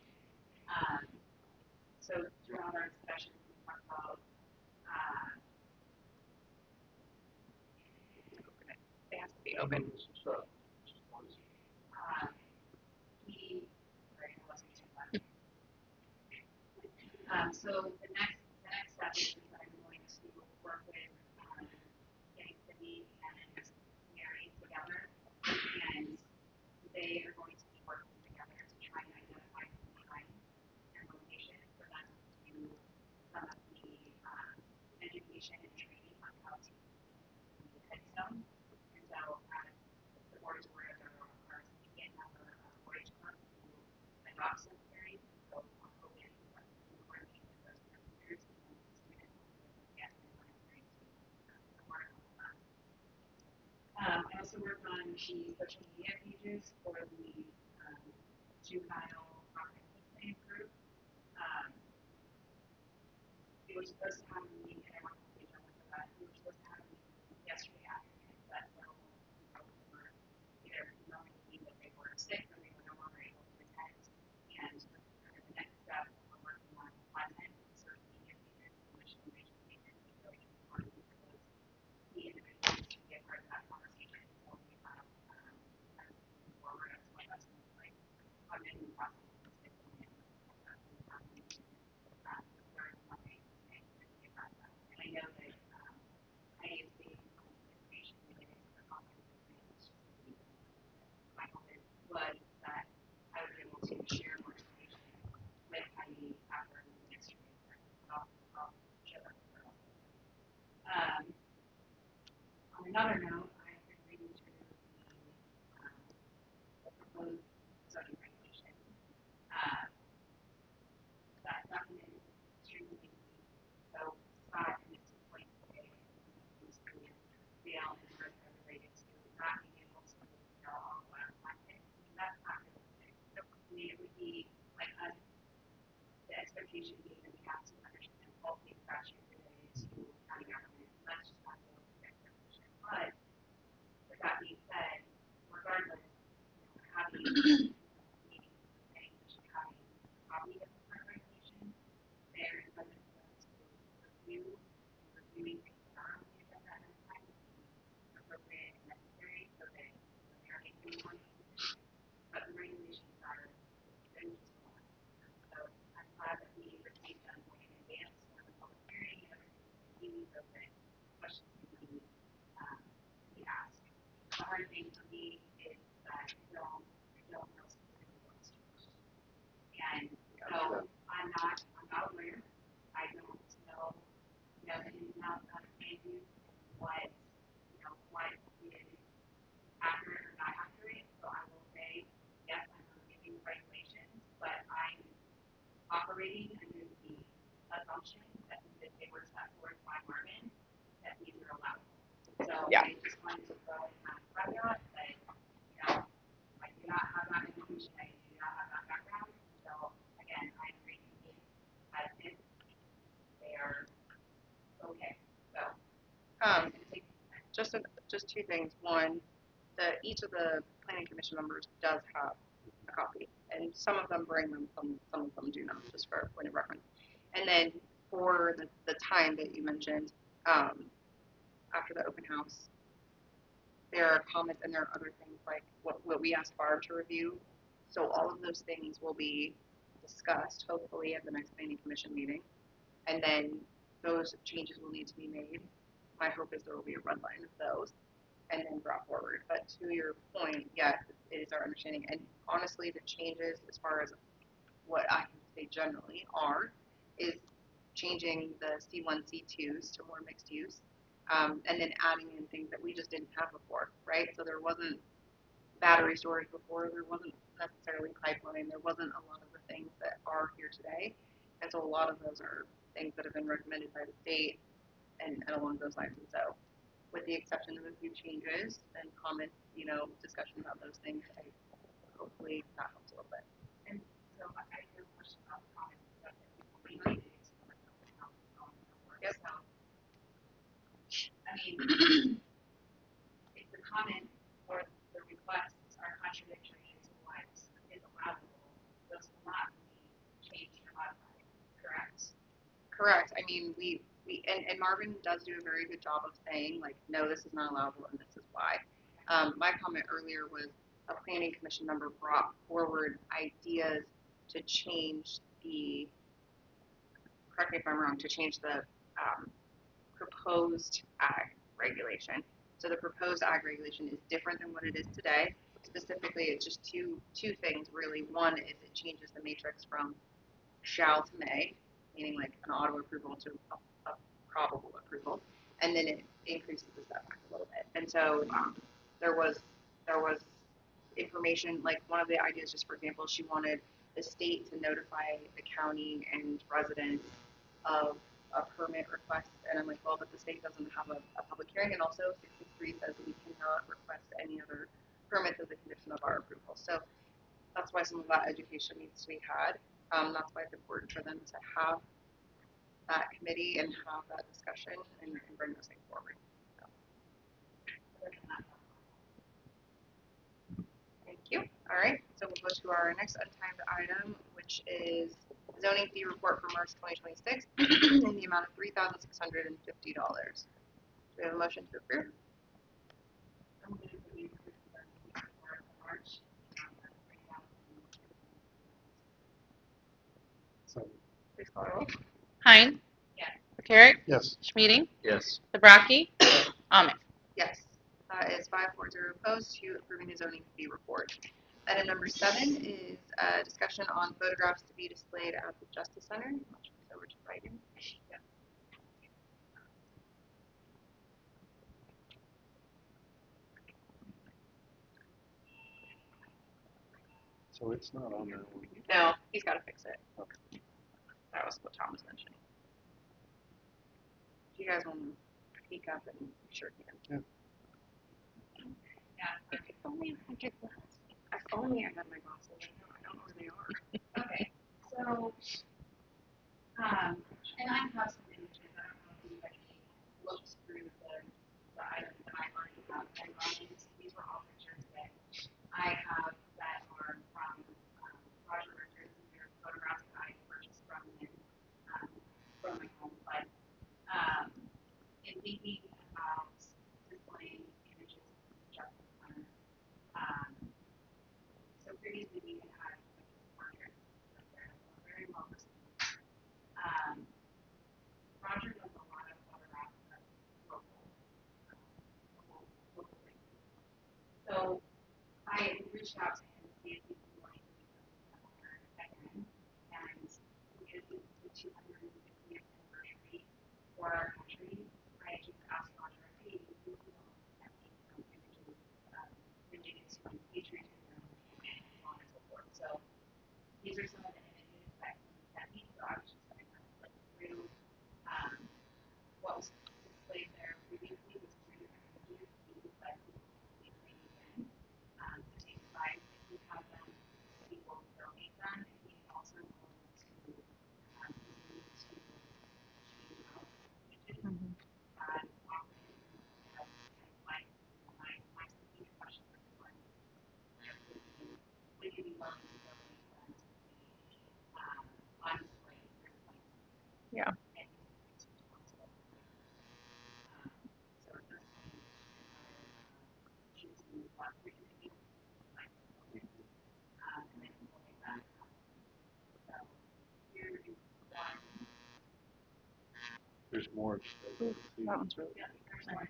Speaker 8: So throughout our discussions, we talked about
Speaker 7: They have to be open.
Speaker 2: some stuff.
Speaker 8: So the next step is that I'm going to work with getting Cindy and Mary together, and they are going to be working together to try and identify some time and location for them to do some of the education and training on how to use headstone. And so as the board is aware, there are significant number of 4-H clubs who adopt cemeteries, and so I'm hoping that we can coordinate with those caretakers and the students to get them volunteering to work on that. I also worked on the social media pages for the juvenile comprehensive plan group. We were supposed to have a meeting, and I worked on the agenda for that. We were supposed to have a meeting yesterday afternoon, but several people were either emailing me that they were sick or they were no longer able to attend. And the next step, we're working on content, social media pages, and mission and vision pages. It's really important for those key individuals to be a part of that conversation. So we have kind of moving forward as what that's going to look like. I'm in the process of scheduling it. That's going to happen the third Monday. And I know that I am seeing information related to the comprehensive plan. It's just my hope was that I would be able to share more information with Heidi after the next year. I'll share that with her also. On another note, I've been reading through the proposed zoning regulation. That document is extremely lengthy. So Scott and his point today is to fail and risk related to not being able to know all of our content. That's not realistic. So I mean, it would be like us, the expectation being that we have to understand all the statutes related to county government. That's just not realistic expectation. But with that being said, regardless, having meetings saying we should have a copy of the current regulation, there is limits for us to review, and reviewing things that are on the agenda at a time would be appropriate and necessary so that they are making informed decisions. But the regulations are very small. So I'm glad that we received them way in advance for the public hearing and everything was easy so that questions can be asked. The hard thing for me is that I don't know specifically what to do. And so I'm not a lawyer. I don't know the ins and outs of land use and what is accurate or not accurate. So I will say, yes, I'm reviewing the regulations, but I'm operating under the assumption that if they were set forth by Marvin, that these are allowed. So
Speaker 7: Yeah.
Speaker 8: I just wanted to throw in that caveat that, I do not have that information, I do not have that background. So again, I'm reading these as if they are okay. So
Speaker 7: Just two things. One, each of the planning commission members does have a copy. And some of them bring them, some of them do not, just for a point of reference. And then for the time that you mentioned, after the open house, there are comments and there are other things like what we asked Barb to review. So all of those things will be discussed, hopefully, at the next planning commission meeting. And then those changes will need to be made. My hope is there will be a red line of those and then brought forward. But to your point, yes, it is our understanding. And honestly, the changes as far as what I can say generally is changing the C1, C2s to more mixed use, and then adding in things that we just didn't have before, right? So there wasn't battery storage before, there wasn't necessarily pipeline, there wasn't a lot of the things that are here today. And so a lot of those are things that have been recommended by the state and along those lines. And so with the exception of a few changes and comments, discussion about those things, hopefully that helps a little bit.
Speaker 8: And so I have a question about the comments and stuff that people made. Yep. So, I mean, if the comment or the requests are contradictory to what is allowable, those will not be changed or modified, correct?
Speaker 7: Correct. I mean, and Marvin does do a very good job of saying, like, no, this is not allowable and this is why. My comment earlier was a planning commission member brought forward ideas to change correct me if I'm wrong, to change the proposed ag regulation. So the proposed ag regulation is different than what it is today. Specifically, it's just two things really. One is it changes the matrix from shall to may, meaning like an auto approval to a probable approval, and then it increases the setback a little bit. And so there was information, like one of the ideas, just for example, she wanted the state to notify the county and residents of a permit request, and I'm like, well, but the state doesn't have a public hearing, and also 63 says that we cannot request any other permits as a condition of our approval. So that's why some of that education needs to be had. That's why it's important for them to have that committee and have that discussion and bring those things forward. So. Thank you. All right, so we'll go to our next untimed item, which is zoning fee report for March 2026 in the amount of $3,650. Do we have a motion to approve?
Speaker 3: So,
Speaker 7: Please call the roll.
Speaker 1: Hein.
Speaker 8: Yes.
Speaker 1: McCarrick.
Speaker 3: yes.
Speaker 1: Schmeeding.
Speaker 4: Yes.
Speaker 1: Zabraki. Ahmed.
Speaker 7: Yes. That is 5-4-0 opposed to approving the zoning fee report. Item number 7 is a discussion on photographs to be displayed at the Justice Center. I'm not sure if it's over to writing. Yeah.
Speaker 3: So it's not on that one.
Speaker 7: No, he's got to fix it.
Speaker 3: Okay.
Speaker 7: That was what Tom was mentioning. Do you guys want to peek up and be sure he can?
Speaker 8: Yeah.
Speaker 7: If only I had your glasses. If only I had my glasses. I don't know where they are.
Speaker 8: Okay. So, and I have some images. I don't know if anybody looks through the items that I already have. These were all pictures that I have that are from Roger Richards and their photographs that I purchased from him from my home. But in thinking about displaying images of the Justice Center, so previously we had portraits up there that were very well received. Roger does a lot of photographs of local things. So I reached out to him to see if he was willing to do something similar again. And because this is the 250th anniversary for our country, I just asked Roger, hey, would you be willing to send me some images related to patriotism and so on and so forth. So these are some of the images that he sent me. So I was just going to kind of flip through what was displayed there previously was 3 different images. He would like to see things again to take sides if we have them. He will donate them, and he's also willing to continue to change out images as often as like. My specific question was, would you be willing to
Speaker 7: Yeah.
Speaker 8: And he's responsible. So it does mean choosing one community, like, and then going back. So here is one.
Speaker 3: There's more.
Speaker 7: That one's really
Speaker 8: Yeah, there's one.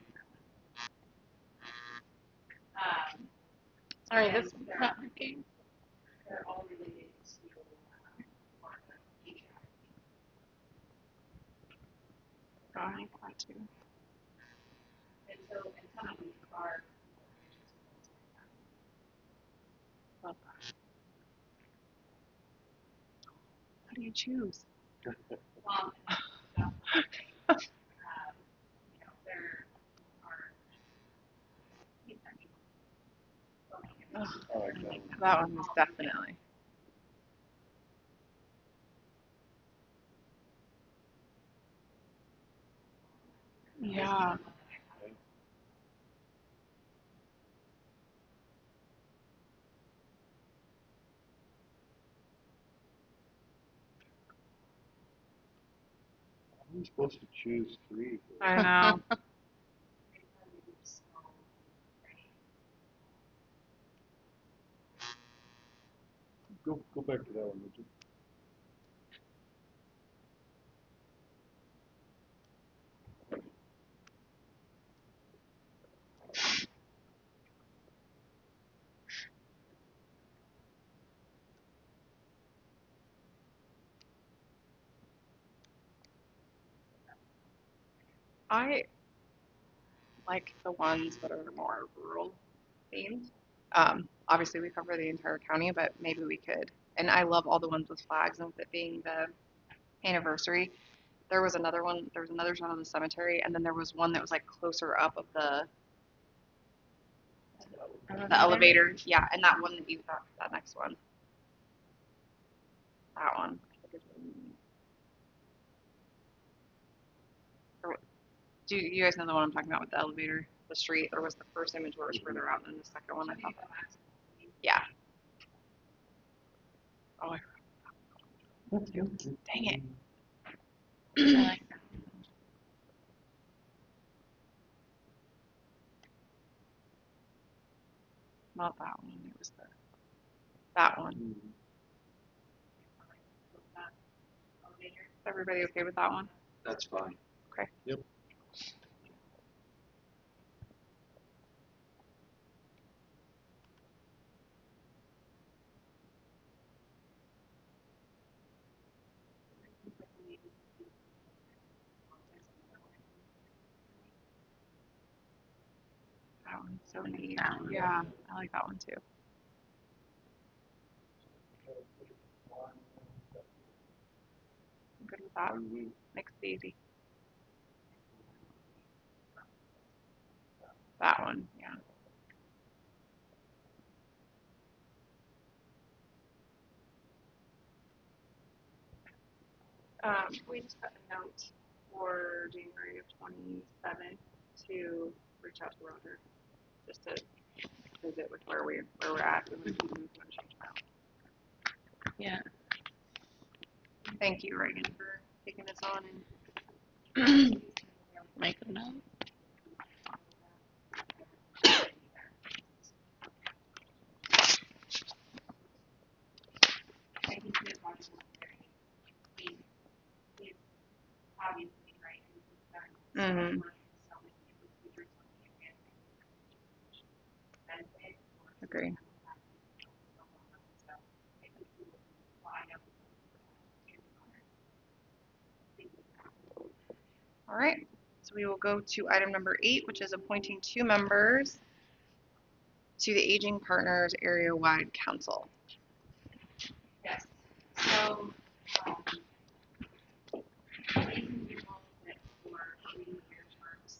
Speaker 1: Sorry,
Speaker 8: and
Speaker 1: this is
Speaker 8: they're-
Speaker 1: not working.
Speaker 8: They're all related to part of each
Speaker 7: oh, I like that too.
Speaker 8: And so, and some of these are.
Speaker 7: Love that. How do you choose?
Speaker 8: Well, stuff, you know, there are.
Speaker 7: Oh,
Speaker 3: I like that one.
Speaker 7: that one is definitely. Yeah.
Speaker 3: I'm supposed to choose 3.
Speaker 7: I know.
Speaker 3: Go back to that one, would you?
Speaker 7: I like the ones that are more rural themed. Obviously, we cover the entire county, but maybe we could. And I love all the ones with flags, and with it being the anniversary. There was another one. There was another shot of the cemetery, and then there was one that was like closer up of the elevator. Yeah, and that one that you thought, that next one. That one. I think is really neat. Do you guys know the one I'm talking about with the elevator, the street? There was the first image where it was further out than the second one. I thought. Yeah. Oh, I forgot. Dang it. I like that. Not that one. It was that one. Everybody okay with that one?
Speaker 4: That's fine.
Speaker 7: Okay.
Speaker 3: Yep.
Speaker 7: That one's so neat. Yeah, I like that one too. I'm good with that. Makes it easy. That one, yeah. We just put a note for January of 27 to reach out to Roger, just to visit with where we're at. We want to keep moving on change now.
Speaker 1: Yeah.
Speaker 7: Thank you, Reagan, for taking this on and
Speaker 1: Make a note.
Speaker 8: I think he is watching he's obviously right, and he's done so much work and so many different features on the area. Benefit or
Speaker 7: agree.
Speaker 8: So I think he will find out.
Speaker 7: All right, so we will go to item number 8, which is appointing 2 members to the Aging Partners Area-Wide Council.
Speaker 8: Yes. So, these people that for 3-year terms,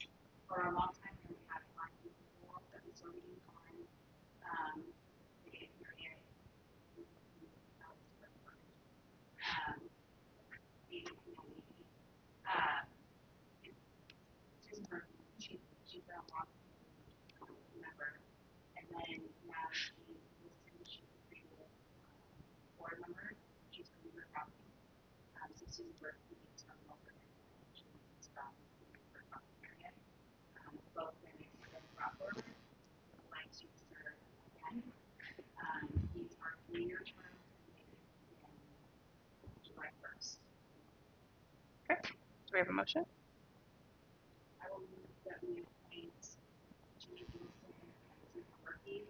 Speaker 8: for a long time, we had 5 people that were serving on, the area. Aging community. Susan Burton, she's a long member, and then now she was she's a board member. She's going to her property. So Susan Burke, who needs from local organizations from the Boston area. Both candidates have been brought forward. Would like to serve again. These are 3-year terms ending in July 1st.
Speaker 7: Okay, do we have a motion?
Speaker 8: I will move that we appoint Julie Wilson and Susan Murphy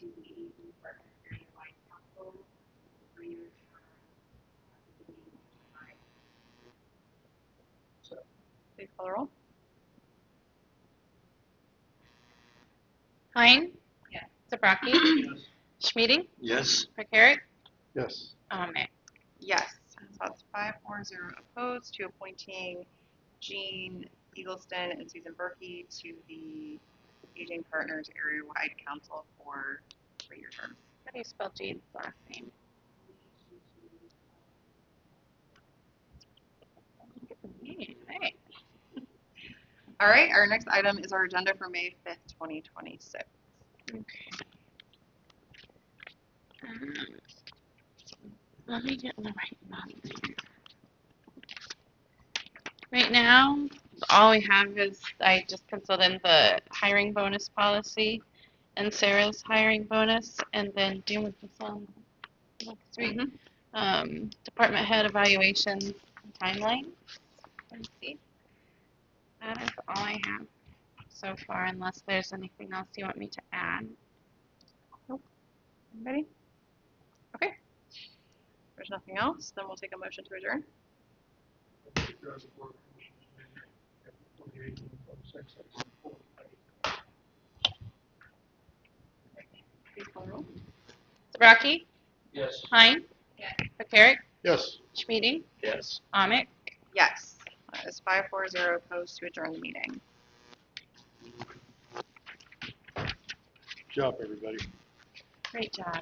Speaker 8: to the New Department Area-Wide Council, 3-year term, beginning in July.
Speaker 7: Please call the roll.
Speaker 1: Hein,
Speaker 8: Yes.
Speaker 1: Zabraki,
Speaker 2: Yes.
Speaker 1: Schmieding,
Speaker 11: Yes.
Speaker 1: McCarrick,
Speaker 3: Yes.
Speaker 1: Amick.
Speaker 7: Yes, so that's 5-4-0 opposed to appointing Jean Eagleston and Susan Berkey to the Aging Partners Area-Wide Council for 3-year terms.
Speaker 1: How do you spell Jane's last name? Hey.
Speaker 7: All right, our next item is our agenda for May 5th, 2026.
Speaker 1: Let me get in the right month here. Right now, all we have is I just penciled in the hiring bonus policy and Sarah's hiring bonus, and then deal with this on next week. Department head evaluations timeline. Let's see. That is all I have so far, unless there's anything else you want me to add.
Speaker 7: Anybody? Okay. If there's nothing else, then we'll take a motion to adjourn.
Speaker 2: There's a board of commissioners meeting at 28 and 26.
Speaker 7: Please call the roll.
Speaker 1: Zabraki,
Speaker 2: Yes.
Speaker 1: Hein,
Speaker 8: Yes.
Speaker 1: McCarrick,
Speaker 3: Yes.
Speaker 1: Schmieding,
Speaker 12: Yes.
Speaker 1: Amick.
Speaker 7: Yes, that is 5-4-0 opposed to adjourn the meeting.
Speaker 3: Good job, everybody.
Speaker 1: Great job.